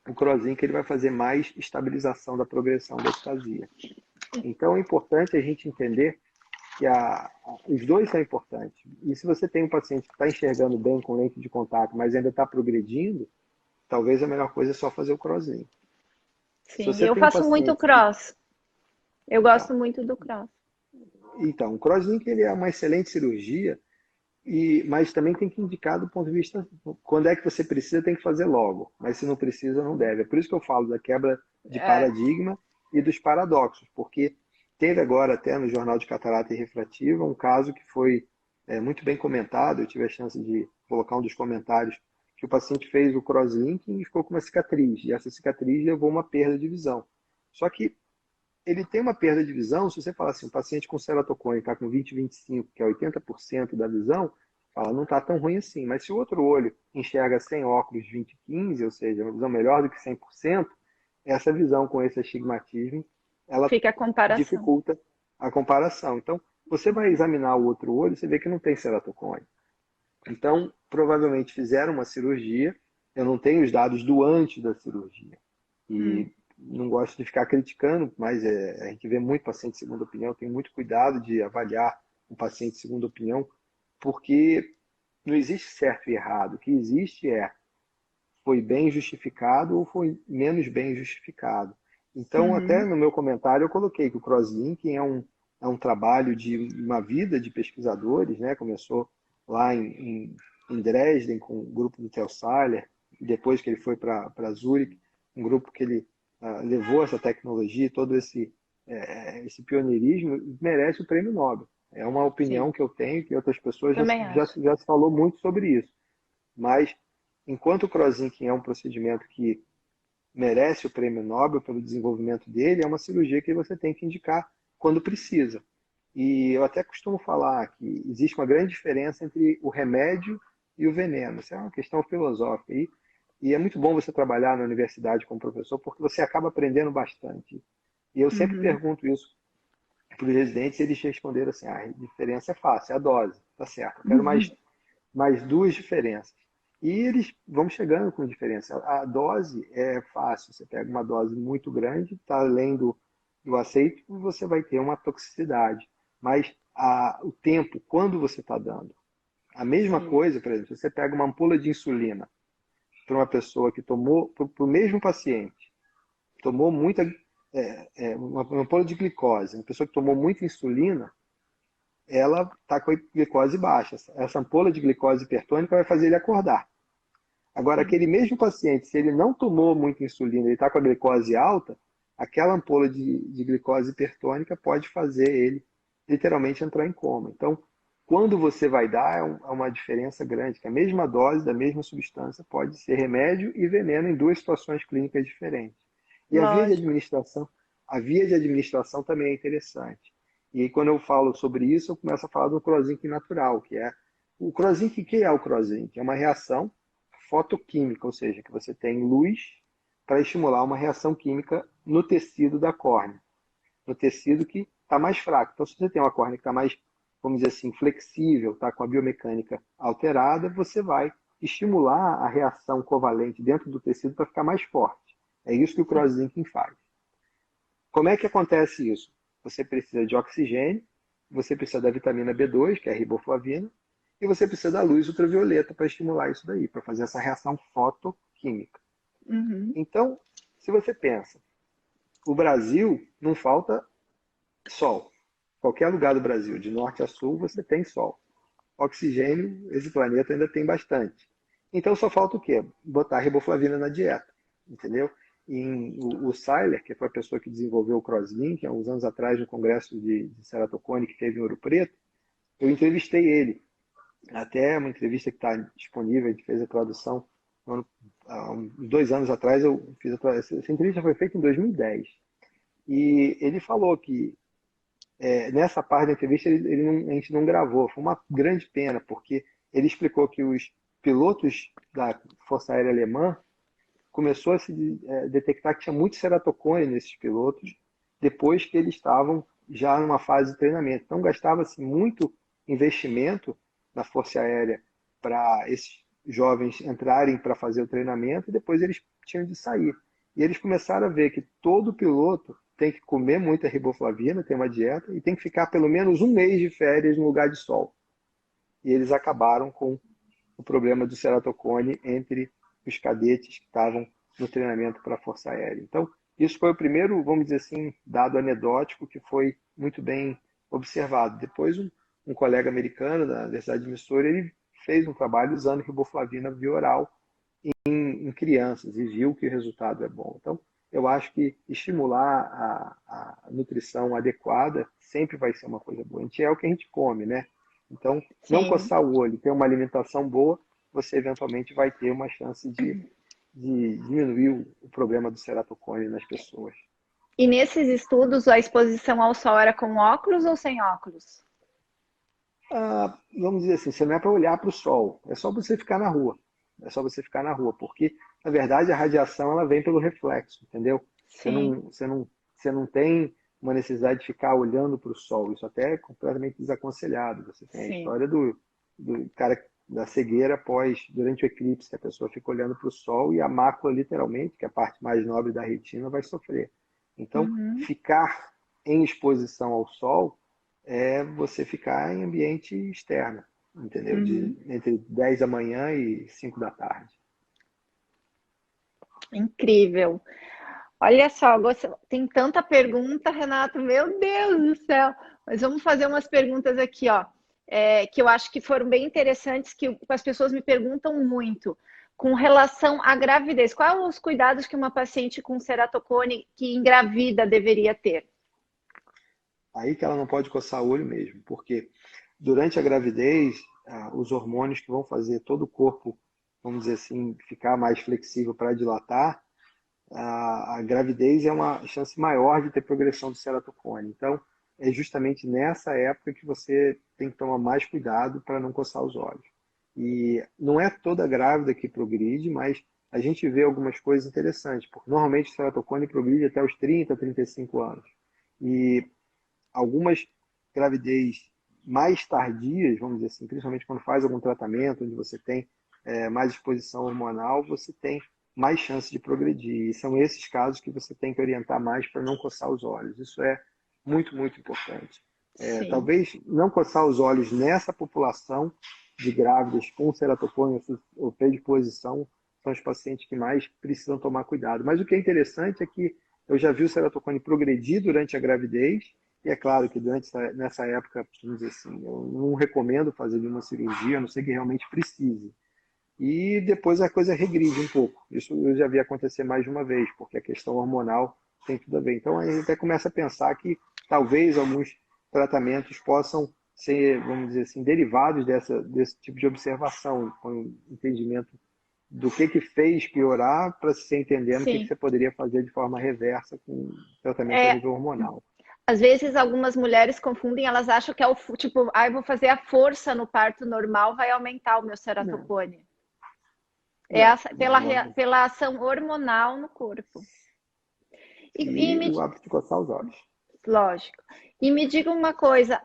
o crosslink ele vai fazer mais estabilização da progressão da ectasia. Então é importante a gente entender que os dois são importantes. E se você tem um paciente que está enxergando bem com lente de contato, mas ainda está progredindo, talvez a melhor coisa é só fazer o crosslink. Sim, eu faço muito cross. Eu gosto muito do cross. Então, o crosslink ele é uma excelente cirurgia, mas também tem que indicar do ponto de vista, quando é que você precisa, tem que fazer logo. Mas se não precisa, não deve. É por isso que eu falo da quebra de paradigma e dos paradoxos, porque teve agora até no Jornal de Catarata e Refrativa um caso que foi muito bem comentado. Eu tive a chance de colocar um dos comentários, que o paciente fez o crosslinking e ficou com uma cicatriz, e essa cicatriz levou a uma perda de visão. Só que ele tem uma perda de visão, se você falar assim, um paciente com ceratocone está com 20, 25, que é 80% da visão, fala, não está tão ruim assim. Mas se o outro olho enxerga sem óculos 20, 15, ou seja, uma visão melhor do que 100%, essa visão com esse astigmatismo, ela dificulta a comparação. Então, você vai examinar o outro olho, você vê que não tem ceratocone. Então, provavelmente fizeram uma cirurgia, eu não tenho os dados do antes da cirurgia. E não gosto de ficar criticando, mas a gente vê muito paciente de segunda opinião, tem muito cuidado de avaliar o paciente de segunda opinião, porque não existe certo e errado. O que existe foi bem justificado ou foi menos bem justificado. Então, até no meu comentário eu coloquei que o crosslinking é um trabalho de uma vida de pesquisadores, né? Começou lá em Dresden com o grupo do Theo Seiler, e depois que ele foi para Zurich, um grupo que ele levou essa tecnologia, todo esse pioneirismo, merece o prêmio Nobel. É uma opinião que eu tenho, que outras pessoas já se falou muito sobre isso. Mas, enquanto o crosslinking é um procedimento que merece o prêmio Nobel pelo desenvolvimento dele, é uma cirurgia que você tem que indicar quando precisa. E eu até costumo falar que existe uma grande diferença entre o remédio e o veneno. Isso é uma questão filosófica. E é muito bom você trabalhar na universidade como professor, porque você acaba aprendendo bastante. E eu sempre pergunto isso para os residentes, e eles responderam assim, a diferença é fácil, é a dose. Tá certo, eu quero mais duas diferenças. E eles vão chegando com diferença. A dose é fácil, você pega uma dose muito grande, está além do aceito, você vai ter uma toxicidade. Mas o tempo, quando você está dando. A mesma coisa, por exemplo, você pega uma ampola de insulina para uma pessoa que tomou, para o mesmo paciente, tomou muita, uma ampola de glicose, uma pessoa que tomou muita insulina, ela está com a glicose baixa. Essa ampola de glicose hipertônica vai fazer ele acordar. Agora, aquele mesmo paciente, se ele não tomou muita insulina, ele está com a glicose alta, aquela ampola de glicose hipertônica pode fazer ele literalmente entrar em coma. Então, quando você vai dar, é uma diferença grande, que a mesma dose da mesma substância pode ser remédio e veneno em duas situações clínicas diferentes. E Lógico. a via de administração também é interessante. E aí, quando eu falo sobre isso, eu começo a falar do Crozinc natural, que é o Crozinc. O que é o Crozinc? É uma reação fotoquímica, ou seja, que você tem luz para estimular uma reação química no tecido da córnea, no tecido que está mais fraco. Então, se você tem uma córnea que está mais, vamos dizer assim, flexível, está com a biomecânica alterada, você vai estimular a reação covalente dentro do tecido para ficar mais forte. É isso que o Sim. crosslinking faz. Como é que acontece isso? Você precisa de oxigênio, você precisa da vitamina B2, que é a riboflavina, e você precisa da luz ultravioleta para estimular isso daí, para fazer essa reação fotoquímica. Uhum. Então, se você pensa, o Brasil não falta sol. Qualquer lugar do Brasil, de norte a sul, você tem sol. Oxigênio, esse planeta ainda tem bastante. Então só falta o quê? Botar riboflavina na dieta, entendeu? O Seiler, que foi a pessoa que desenvolveu o Crosslink, há uns anos atrás, no congresso de ceratocone que teve em Ouro Preto, eu entrevistei ele. Até uma entrevista que está disponível, a gente fez a tradução há uns 2 anos atrás, eu fiz a tradução. Essa entrevista foi feita em 2010. E ele falou que nessa parte da entrevista a gente não gravou. Foi uma grande pena, porque ele explicou que os pilotos da Força Aérea Alemã começou a se detectar que tinha muito ceratocone nesses pilotos depois que eles estavam já numa fase de treinamento. Então gastava-se muito investimento na Força Aérea para esses jovens entrarem para fazer o treinamento e depois eles tinham de sair. E eles começaram a ver que todo piloto tem que comer muita riboflavina, tem uma dieta, e tem que ficar pelo menos um mês de férias no lugar de sol. E eles acabaram com o problema do ceratocone entre os cadetes que estavam no treinamento para a Força Aérea. Então, isso foi o primeiro, vamos dizer assim, dado anedótico que foi muito bem observado. Depois, um colega americano da Universidade de Missouri, ele fez um trabalho usando riboflavina via oral em crianças e viu que o resultado é bom. Então, eu acho que estimular a nutrição adequada sempre vai ser uma coisa boa. A gente é o que a gente come, né? Então, não Sim. coçar o olho, ter uma alimentação boa, você eventualmente vai ter uma chance de diminuir o problema do ceratocone nas pessoas. E nesses estudos, a exposição ao sol era com óculos ou sem óculos? Vamos dizer assim, você não é para olhar para o sol, é só você ficar na rua. É só você ficar na rua, porque, na verdade, a radiação ela vem pelo reflexo, entendeu? Você Sim, não, você não, você não tem uma necessidade de ficar olhando para o sol. Isso até é completamente desaconselhado. Você tem a sim. história do cara da cegueira durante o eclipse, que a pessoa fica olhando para o sol e a mácula, literalmente, que é a parte mais nobre da retina, vai sofrer. Então, Uhum, ficar em exposição ao sol é você ficar em ambiente externo, entendeu? uhum. Entre 10 da manhã e 5 da tarde. Incrível. Olha só, tem tanta pergunta, Renato, meu Deus do céu. Mas vamos fazer umas perguntas aqui, ó, que eu acho que foram bem interessantes, que as pessoas me perguntam muito. Com relação à gravidez, quais os cuidados que uma paciente com ceratocone que engravida deveria ter? Aí que ela não pode coçar o olho mesmo, porque durante a gravidez, os hormônios que vão fazer todo o corpo, vamos dizer assim, ficar mais flexível para dilatar, a gravidez é uma chance maior de ter progressão do ceratocone. Então, é justamente nessa época que você tem que tomar mais cuidado para não coçar os olhos. E não é toda grávida que progride, mas a gente vê algumas coisas interessantes, porque normalmente o ceratocone progride até os 30, 35 anos. E algumas gravidez mais tardias, vamos dizer assim, principalmente quando faz algum tratamento, onde você tem mais exposição hormonal, você tem mais chance de progredir. E são esses casos que você tem que orientar mais para não coçar os olhos. Isso é muito, muito importante. Sim. Talvez não coçar os olhos nessa população de grávidas com ceratocone ou predisposição são os pacientes que mais precisam tomar cuidado. Mas o que é interessante é que eu já vi o ceratocone progredir durante a gravidez e é claro que nessa época, vamos dizer assim, eu não recomendo fazer nenhuma cirurgia, a não ser que realmente precise. E depois a coisa regride um pouco. Isso eu já vi acontecer mais de uma vez, porque a questão hormonal tem tudo a ver. Então, a gente até começa a pensar que talvez alguns tratamentos possam ser, vamos dizer assim, derivados desse tipo de observação, com o entendimento do que fez piorar, para você entendendo o que Sim. você poderia fazer de forma reversa com tratamento a É, nível hormonal. às vezes algumas mulheres confundem, elas acham que é o tipo, eu vou fazer a força no parto normal, vai aumentar o meu Não, ceratocone. não, Pela, não, não. pela ação hormonal no corpo. E E me, o hábito de coçar os olhos. lógico. E me diga uma coisa,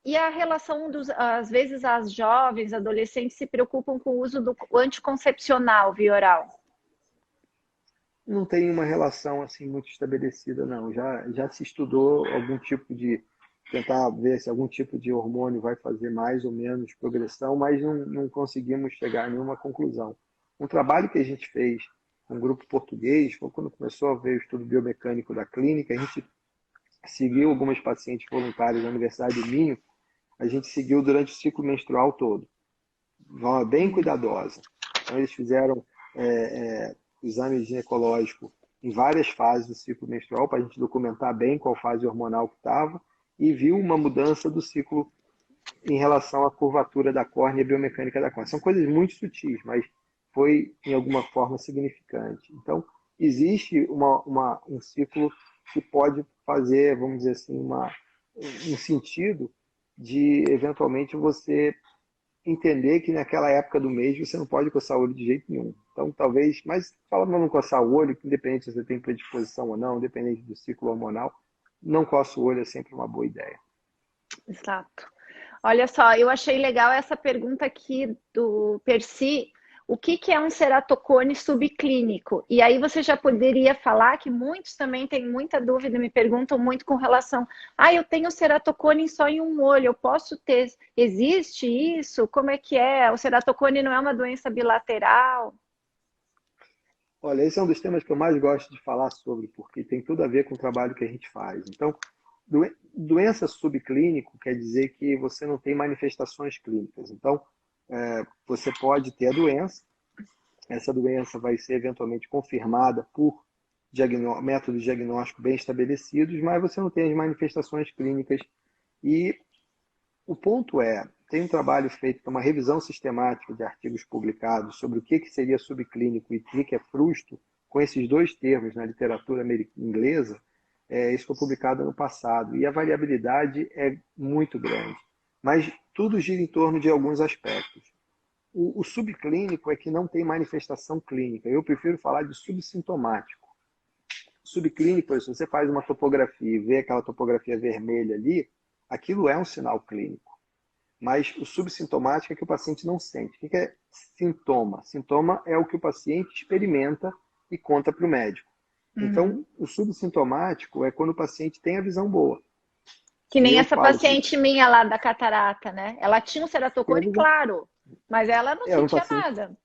e a relação dos, às vezes as jovens, adolescentes se preocupam com o uso do anticoncepcional via oral. Não tem uma relação assim muito estabelecida, não. Já se estudou algum tipo de tentar ver se algum tipo de hormônio vai fazer mais ou menos progressão, mas não conseguimos chegar a nenhuma conclusão. Um trabalho que a gente fez com um grupo português, foi quando começou a ver o estudo biomecânico da clínica, a gente seguiu algumas pacientes voluntárias da Universidade do Minho, a gente seguiu durante o ciclo menstrual todo, de forma bem cuidadosa. Então, eles fizeram exame ginecológico em várias fases do ciclo menstrual, para a gente documentar bem qual fase hormonal que estava, e viu uma mudança do ciclo em relação à curvatura da córnea e biomecânica da córnea. São coisas muito sutis, mas foi em alguma forma significante. Então, existe um ciclo que pode fazer, vamos dizer assim, um sentido de, eventualmente, você entender que naquela época do mês você não pode coçar o olho de jeito nenhum. Então, talvez, mas fala para não coçar o olho, que independente se você tem predisposição ou não, independente do ciclo hormonal, não coça o olho é sempre uma boa ideia. Exato. Olha só, eu achei legal essa pergunta aqui do Percy. O que é um ceratocone subclínico? E aí você já poderia falar que muitos também têm muita dúvida, me perguntam muito com relação. Eu tenho ceratocone só em um olho, eu posso ter? Existe isso? Como é que é? O ceratocone não é uma doença bilateral? Olha, esse é um dos temas que eu mais gosto de falar sobre, porque tem tudo a ver com o trabalho que a gente faz. Então, doença subclínico quer dizer que você não tem manifestações clínicas. Então, você pode ter a doença, essa doença vai ser eventualmente confirmada por métodos de diagnóstico bem estabelecidos, mas você não tem as manifestações clínicas. E o ponto tem um trabalho feito, uma revisão sistemática de artigos publicados sobre o que seria subclínico e o que é frusto, com esses dois termos na literatura inglesa. Isso foi publicado ano passado, e a variabilidade é muito grande. Mas tudo gira em torno de alguns aspectos. O subclínico é que não tem manifestação clínica. Eu prefiro falar de subsintomático. Subclínico, se você faz uma topografia e vê aquela topografia vermelha ali, aquilo é um sinal clínico. Mas o subsintomático é que o paciente não sente. O que é sintoma? Sintoma é o que o paciente experimenta e conta para o médico. Então, o subsintomático é quando o paciente tem a visão boa. Que nem Eu essa falo que paciente minha lá da catarata, né? Ela tinha um tem a ceratocone, visão. claro, mas ela não sentia nada.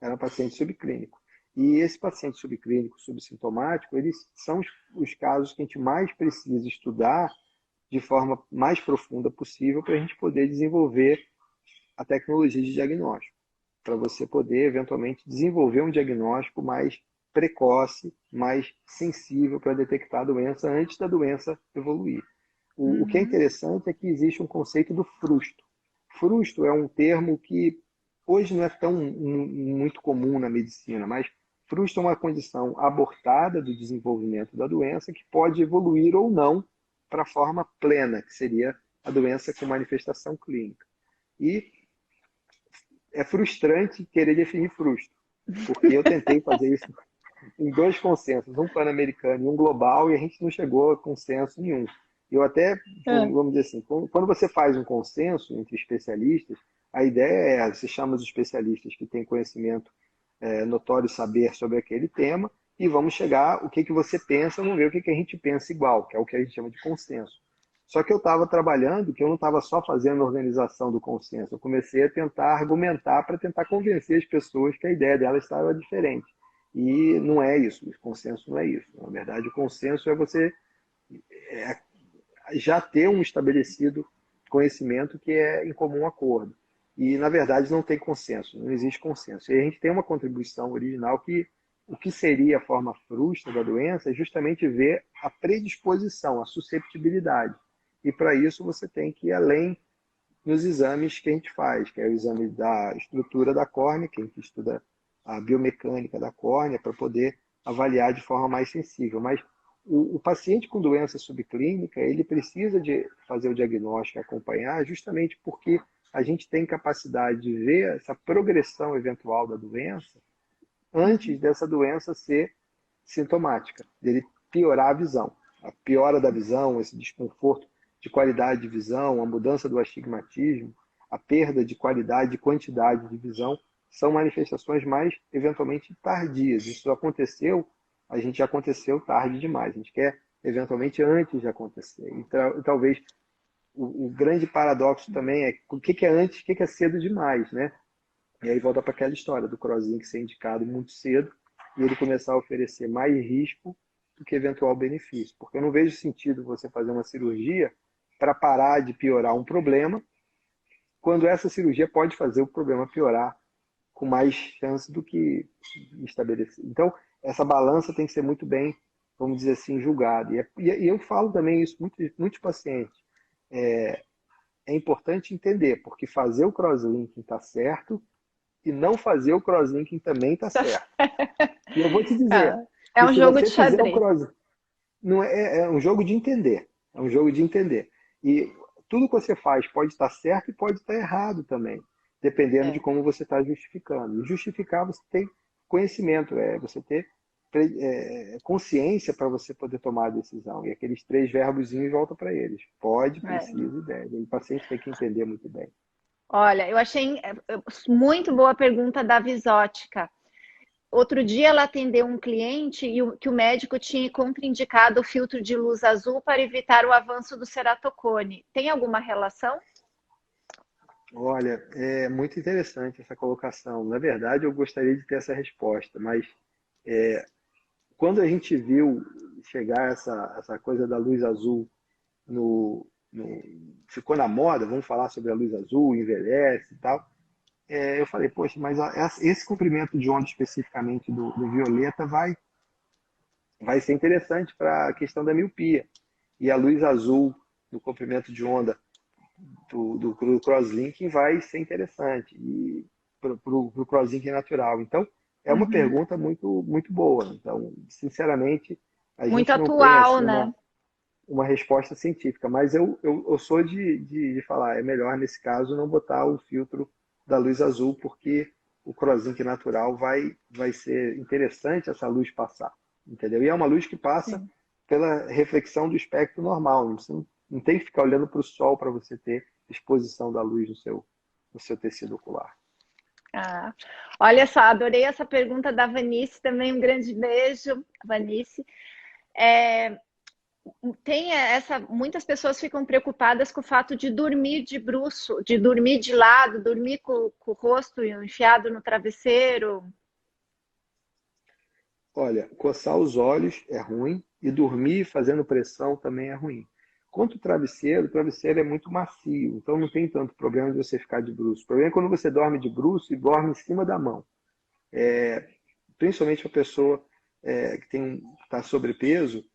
Era um paciente subclínico. E esse paciente subclínico, subsintomático, eles são os casos que a gente mais precisa estudar de forma mais profunda possível para a gente poder desenvolver a tecnologia de diagnóstico, para você poder, eventualmente, desenvolver um diagnóstico mais precoce, mais sensível para detectar a doença antes da doença evoluir. O que é interessante é que existe um conceito do frusto. Frusto é um termo que hoje não é tão muito comum na medicina, mas frusto é uma condição abortada do desenvolvimento da doença que pode evoluir ou não para a forma plena, que seria a doença com manifestação clínica. E é frustrante querer definir frusto, porque eu tentei fazer isso em dois consensos, um pan-americano e um global, e a gente não chegou a consenso nenhum. Eu até, vamos dizer assim, quando você faz um consenso entre especialistas, a ideia você chama os especialistas que têm conhecimento notório saber sobre aquele tema, e vamos chegar o que você pensa, vamos ver o que a gente pensa igual, que é o que a gente chama de consenso. Só que eu estava trabalhando, que eu não estava só fazendo a organização do consenso, eu comecei a tentar argumentar para tentar convencer as pessoas que a ideia delas estava diferente. E não é isso, o consenso não é isso. Na verdade, o consenso é você já ter um estabelecido conhecimento que é em comum acordo. E, na verdade, não tem consenso, não existe consenso. E a gente tem uma contribuição original que o que seria a forma frustra da doença é justamente ver a predisposição, a susceptibilidade. E para isso você tem que ir além nos exames que a gente faz, que é o exame da estrutura da córnea, que a gente estuda a biomecânica da córnea para poder avaliar de forma mais sensível. Mas o paciente com doença subclínica, ele precisa de fazer o diagnóstico e acompanhar justamente porque a gente tem capacidade de ver essa progressão eventual da doença antes dessa doença ser sintomática, dele piorar a visão. A piora da visão, esse desconforto de qualidade de visão, a mudança do astigmatismo, a perda de qualidade e quantidade de visão, são manifestações mais, eventualmente, tardias. Isso aconteceu, a gente já aconteceu tarde demais. A gente quer, eventualmente, antes de acontecer. Então, talvez o grande paradoxo também é o que é antes, o que é cedo demais, né? E aí volta para aquela história do Crosslink ser indicado muito cedo e ele começar a oferecer mais risco do que eventual benefício. Porque eu não vejo sentido você fazer uma cirurgia para parar de piorar um problema, quando essa cirurgia pode fazer o problema piorar com mais chance do que estabelecer. Então, essa balança tem que ser muito bem, vamos dizer assim, julgada. E eu falo também isso muitos pacientes. É importante entender, porque fazer o crosslinking está certo e não fazer o crosslinking também está certo. E eu vou te dizer, é um se jogo você de fizer xadrez. não é um jogo de entender. É um jogo de entender. E tudo que você faz pode estar certo e pode estar errado também, dependendo de como você está justificando. E justificar você tem conhecimento, você ter consciência para você poder tomar a decisão. E aqueles 3 verbozinhos volta para eles. Pode, precisa e deve. O paciente tem que entender muito bem. Olha, eu achei muito boa a pergunta da Visótica. Outro dia ela atendeu um cliente e que o médico tinha contraindicado o filtro de luz azul para evitar o avanço do ceratocone. Tem alguma relação? Olha, é muito interessante essa colocação. Na verdade, eu gostaria de ter essa resposta, mas quando a gente viu chegar essa coisa da luz azul ficou na moda, vamos falar sobre a luz azul, envelhece e tal. Eu falei, poxa, mas esse comprimento de onda especificamente do violeta vai ser interessante para a questão da miopia. E a luz azul no comprimento de onda do crosslinking vai ser interessante e para o crosslinking natural. Então, é uma pergunta muito, muito boa. Então, sinceramente, a muito gente não tem atual, assim, né? uma resposta científica, mas eu sou de falar, é melhor nesse caso não botar o filtro da luz azul, porque o crosslinking natural vai ser interessante essa luz passar, entendeu? E é uma luz que passa pela reflexão do espectro normal, você não tem que ficar olhando para o sol para você ter exposição da luz no seu tecido ocular. Olha só, adorei essa pergunta da Vanice também, um grande beijo, Vanice. Muitas pessoas ficam preocupadas com o fato de dormir de bruço, de dormir de lado, dormir com o rosto enfiado no travesseiro. Olha, coçar os olhos é ruim e dormir fazendo pressão também é ruim. Quanto o travesseiro é muito macio, então não tem tanto problema de você ficar de bruço. O problema é quando você dorme de bruço e dorme em cima da mão. Principalmente a pessoa que está sobrepeso,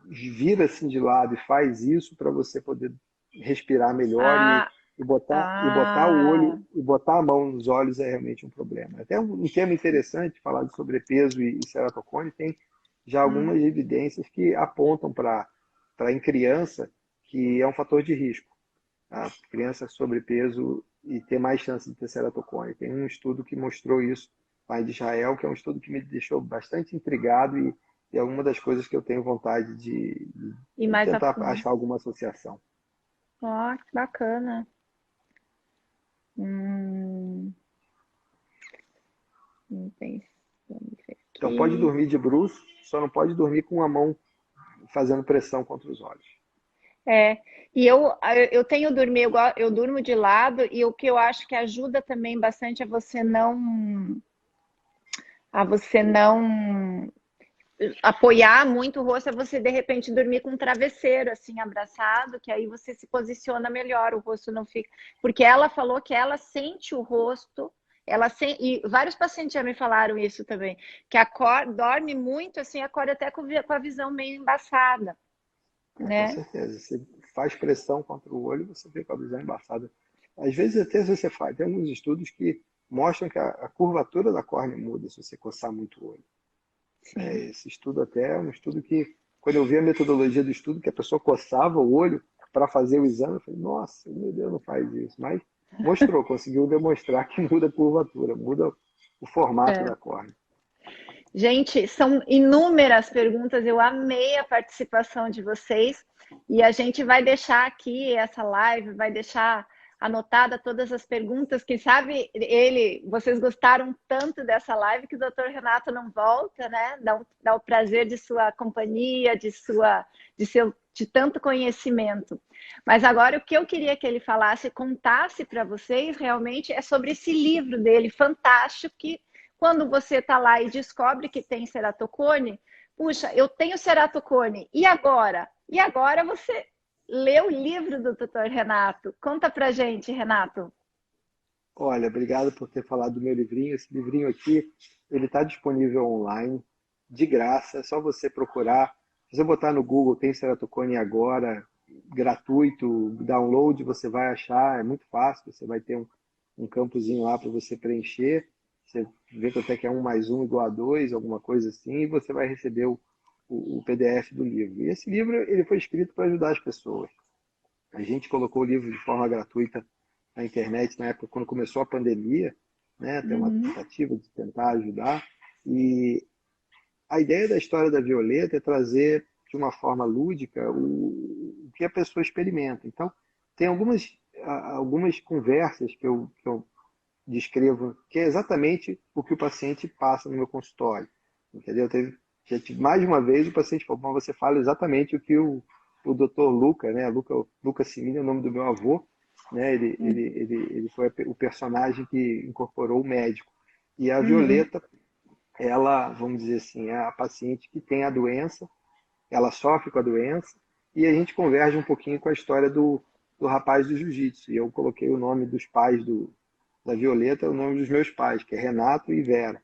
vira assim de lado e faz isso para você poder respirar melhor e botar o olho e botar a mão nos olhos é realmente um problema. Até um tema interessante falar de sobrepeso e ceratocone, tem já algumas evidências que apontam para em criança que é um fator de risco. A criança sobrepeso e ter mais chance de ter ceratocone. Tem um estudo que mostrou isso lá de Israel, que é um estudo que me deixou bastante intrigado e é uma das coisas que eu tenho vontade de tentar achar alguma associação. Que bacana. Então pode dormir de bruço, só não pode dormir com a mão fazendo pressão contra os olhos. E eu tenho dormir, eu durmo de lado e o que eu acho que ajuda também bastante a você não apoiar muito o rosto, é você de repente dormir com um travesseiro assim abraçado, que aí você se posiciona melhor, o rosto não fica, porque ela falou que ela sente o rosto E vários pacientes já me falaram isso também, que dorme muito, assim, acorda até com a visão meio embaçada, Com né? certeza. Você faz pressão contra o olho, você fica com a visão embaçada. Às vezes até se você faz, tem alguns estudos que mostram que a curvatura da córnea muda se você coçar muito o olho. Sim. Esse estudo até é um estudo que, quando eu vi a metodologia do estudo, que a pessoa coçava o olho para fazer o exame, eu falei, nossa, meu Deus, não faz isso. Mas mostrou, conseguiu demonstrar que muda a curvatura, muda o formato É. da córnea. Gente, são inúmeras perguntas, eu amei a participação de vocês e a gente vai deixar aqui essa live, vai deixar anotada todas as perguntas, quem sabe vocês gostaram tanto dessa live que o Dr. Renato não volta, né? Dá o prazer de sua companhia, de tanto conhecimento. Mas agora o que eu queria que ele falasse, contasse para vocês realmente é sobre esse livro dele, fantástico, que quando você está lá e descobre que tem ceratocone, puxa, eu tenho ceratocone, e agora? E agora você lê o livro do Dr. Renato. Conta pra gente, Renato. Olha, obrigado por ter falado do meu livrinho. Esse livrinho aqui, ele está disponível online, de graça, é só você procurar. Se você botar no Google, tem ceratocone agora, gratuito, download, você vai achar, é muito fácil, você vai ter um campozinho lá para você preencher. Você vê que até que é 1+1 = 2, alguma coisa assim, e você vai receber o PDF do livro. E esse livro ele foi escrito para ajudar as pessoas. A gente colocou o livro de forma gratuita na internet na época quando começou a pandemia, né? Tem uma tentativa de tentar ajudar. E a ideia da história da Violeta é trazer de uma forma lúdica o que a pessoa experimenta. Então, tem algumas conversas que eu descrevo, que é exatamente o que o paciente passa no meu consultório. Entendeu? Já tive mais de uma vez o paciente falou, mas você fala exatamente o que o Dr. Luca, né? Luca Simini é o nome do meu avô, né? Ele foi o personagem que incorporou o médico. E a Violeta, ela, vamos dizer assim, é a paciente que tem a doença, ela sofre com a doença, e a gente converge um pouquinho com a história do rapaz do jiu-jitsu. E eu coloquei o nome dos pais da Violeta, o nome dos meus pais, que é Renato e Vera.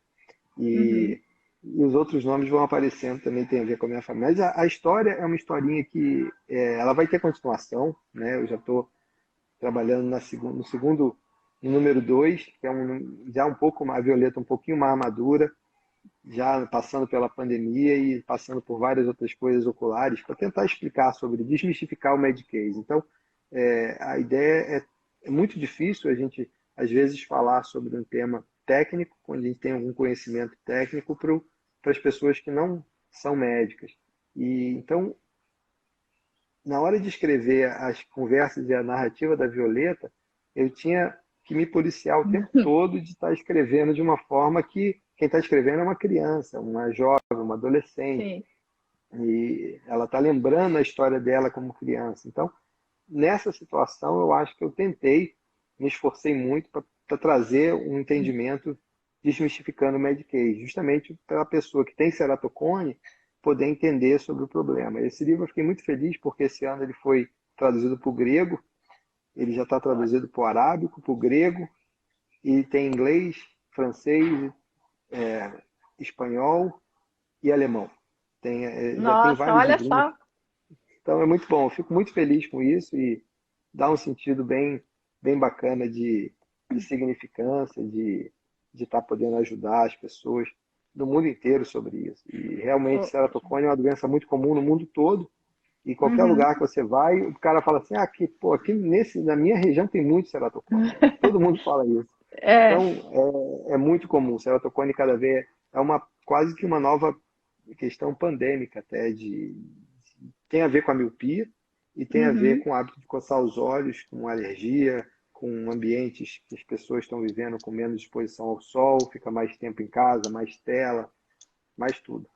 E os outros nomes vão aparecendo também, tem a ver com a minha família. Mas a história é uma historinha que ela vai ter continuação, né? Eu já estou trabalhando no segundo, no número 2, que é já um pouco, a Violeta um pouquinho mais madura, já passando pela pandemia e passando por várias outras coisas oculares, para tentar explicar sobre, desmistificar o Medicaid. Então, a ideia é muito difícil a gente, às vezes, falar sobre um tema técnico, quando a gente tem algum conhecimento técnico, para as pessoas que não são médicas. E então, na hora de escrever as conversas e a narrativa da Violeta, eu tinha que me policiar o tempo todo de estar escrevendo de uma forma que quem está escrevendo é uma criança, uma jovem, uma adolescente. Sim. E ela está lembrando a história dela como criança. Então, nessa situação, eu acho que eu tentei, me esforcei muito para trazer um entendimento desmistificando o Medicaid, justamente para a pessoa que tem ceratocone poder entender sobre o problema. Esse livro eu fiquei muito feliz porque esse ano ele foi traduzido para o grego, ele já está traduzido para o arábico, para o grego, e tem inglês, francês, espanhol e alemão. Já tem Nossa, vários olha livrinhos. só. Então é muito bom, eu fico muito feliz com isso e dá um sentido bem bacana de significância, de estar podendo ajudar as pessoas do mundo inteiro sobre isso. E realmente, ceratocone é uma doença muito comum no mundo todo. E qualquer lugar que você vai, o cara fala assim, aqui na minha região tem muito ceratocone. Todo mundo fala isso. É, Então, é muito comum. Ceratocone cada vez quase que uma nova questão pandêmica até tem a ver com a miopia e tem a ver com o hábito de coçar os olhos, com alergia, com ambientes que as pessoas estão vivendo com menos exposição ao sol, fica mais tempo em casa, mais tela, mais tudo.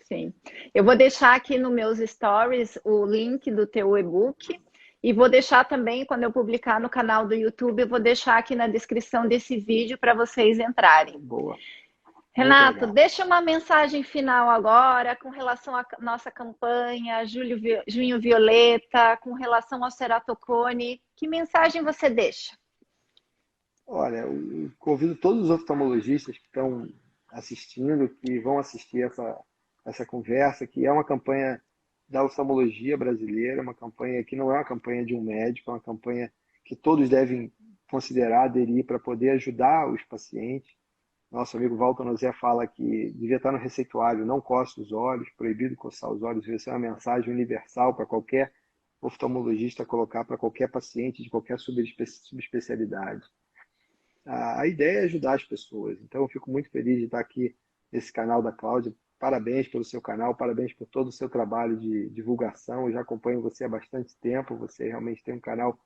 sim. Eu vou deixar aqui nos meus stories o link do teu e-book e vou deixar também, quando eu publicar no canal do YouTube, eu vou deixar aqui na descrição desse vídeo para vocês entrarem. Boa. Muito Renato, legal. deixa uma mensagem final agora com relação à nossa campanha Junho Violeta, com relação ao ceratocone. Que mensagem você deixa? Olha, eu convido todos os oftalmologistas que estão assistindo, que vão assistir essa conversa, que é uma campanha da oftalmologia brasileira, uma campanha que não é uma campanha de um médico, é uma campanha que todos devem considerar aderir para poder ajudar os pacientes. Nosso amigo Walter Nozé fala que devia estar no receituário, não coce os olhos, proibido coçar os olhos, devia ser uma mensagem universal para qualquer oftalmologista colocar para qualquer paciente de qualquer subespecialidade. A ideia é ajudar as pessoas. Então, eu fico muito feliz de estar aqui nesse canal da Cláudia. Parabéns pelo seu canal, parabéns por todo o seu trabalho de divulgação. Eu já acompanho você há bastante tempo. Você realmente tem um canal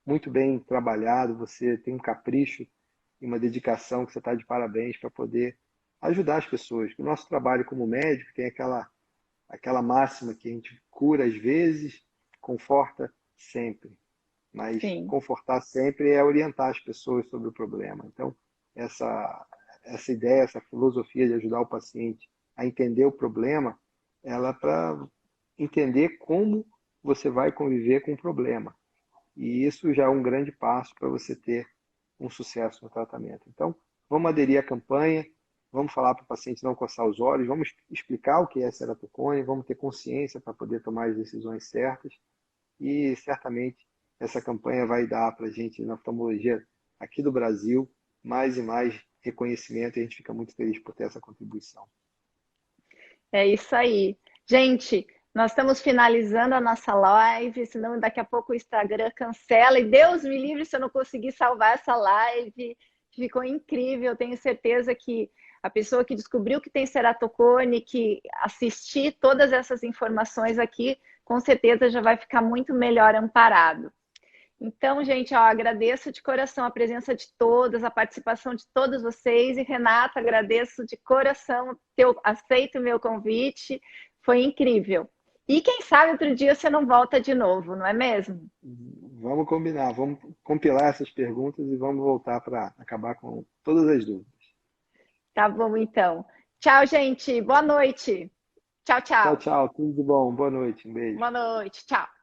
muito bem trabalhado, você tem um capricho e uma dedicação que você está de parabéns para poder ajudar as pessoas. O nosso trabalho como médico tem aquela máxima que a gente cura às vezes, conforta sempre. Mas Sim. confortar sempre é orientar as pessoas sobre o problema. Então, essa ideia, essa filosofia de ajudar o paciente a entender o problema, ela é para entender como você vai conviver com o problema. E isso já é um grande passo para você ter um sucesso no tratamento. Então, vamos aderir à campanha, vamos falar para o paciente não coçar os olhos, vamos explicar o que é ceratocone, vamos ter consciência para poder tomar as decisões certas e certamente essa campanha vai dar para a gente na oftalmologia aqui do Brasil mais e mais reconhecimento e a gente fica muito feliz por ter essa contribuição. É isso aí. Gente, nós estamos finalizando a nossa live, senão daqui a pouco o Instagram cancela. E Deus me livre se eu não conseguir salvar essa live. Ficou incrível. Eu tenho certeza que a pessoa que descobriu que tem ceratocone, que assistir todas essas informações aqui, com certeza já vai ficar muito melhor amparado. Então, gente, ó, agradeço de coração a presença de todas, a participação de todos vocês. E, Renata, agradeço de coração ter aceito o meu convite. Foi incrível. E quem sabe outro dia você não volta de novo, não é mesmo? Vamos combinar, vamos compilar essas perguntas e vamos voltar para acabar com todas as dúvidas. Tá bom, então. Tchau, gente. Boa noite. Tchau, Tchau, tchau. tchau, tudo de bom, boa noite, um beijo. Boa noite. Tchau.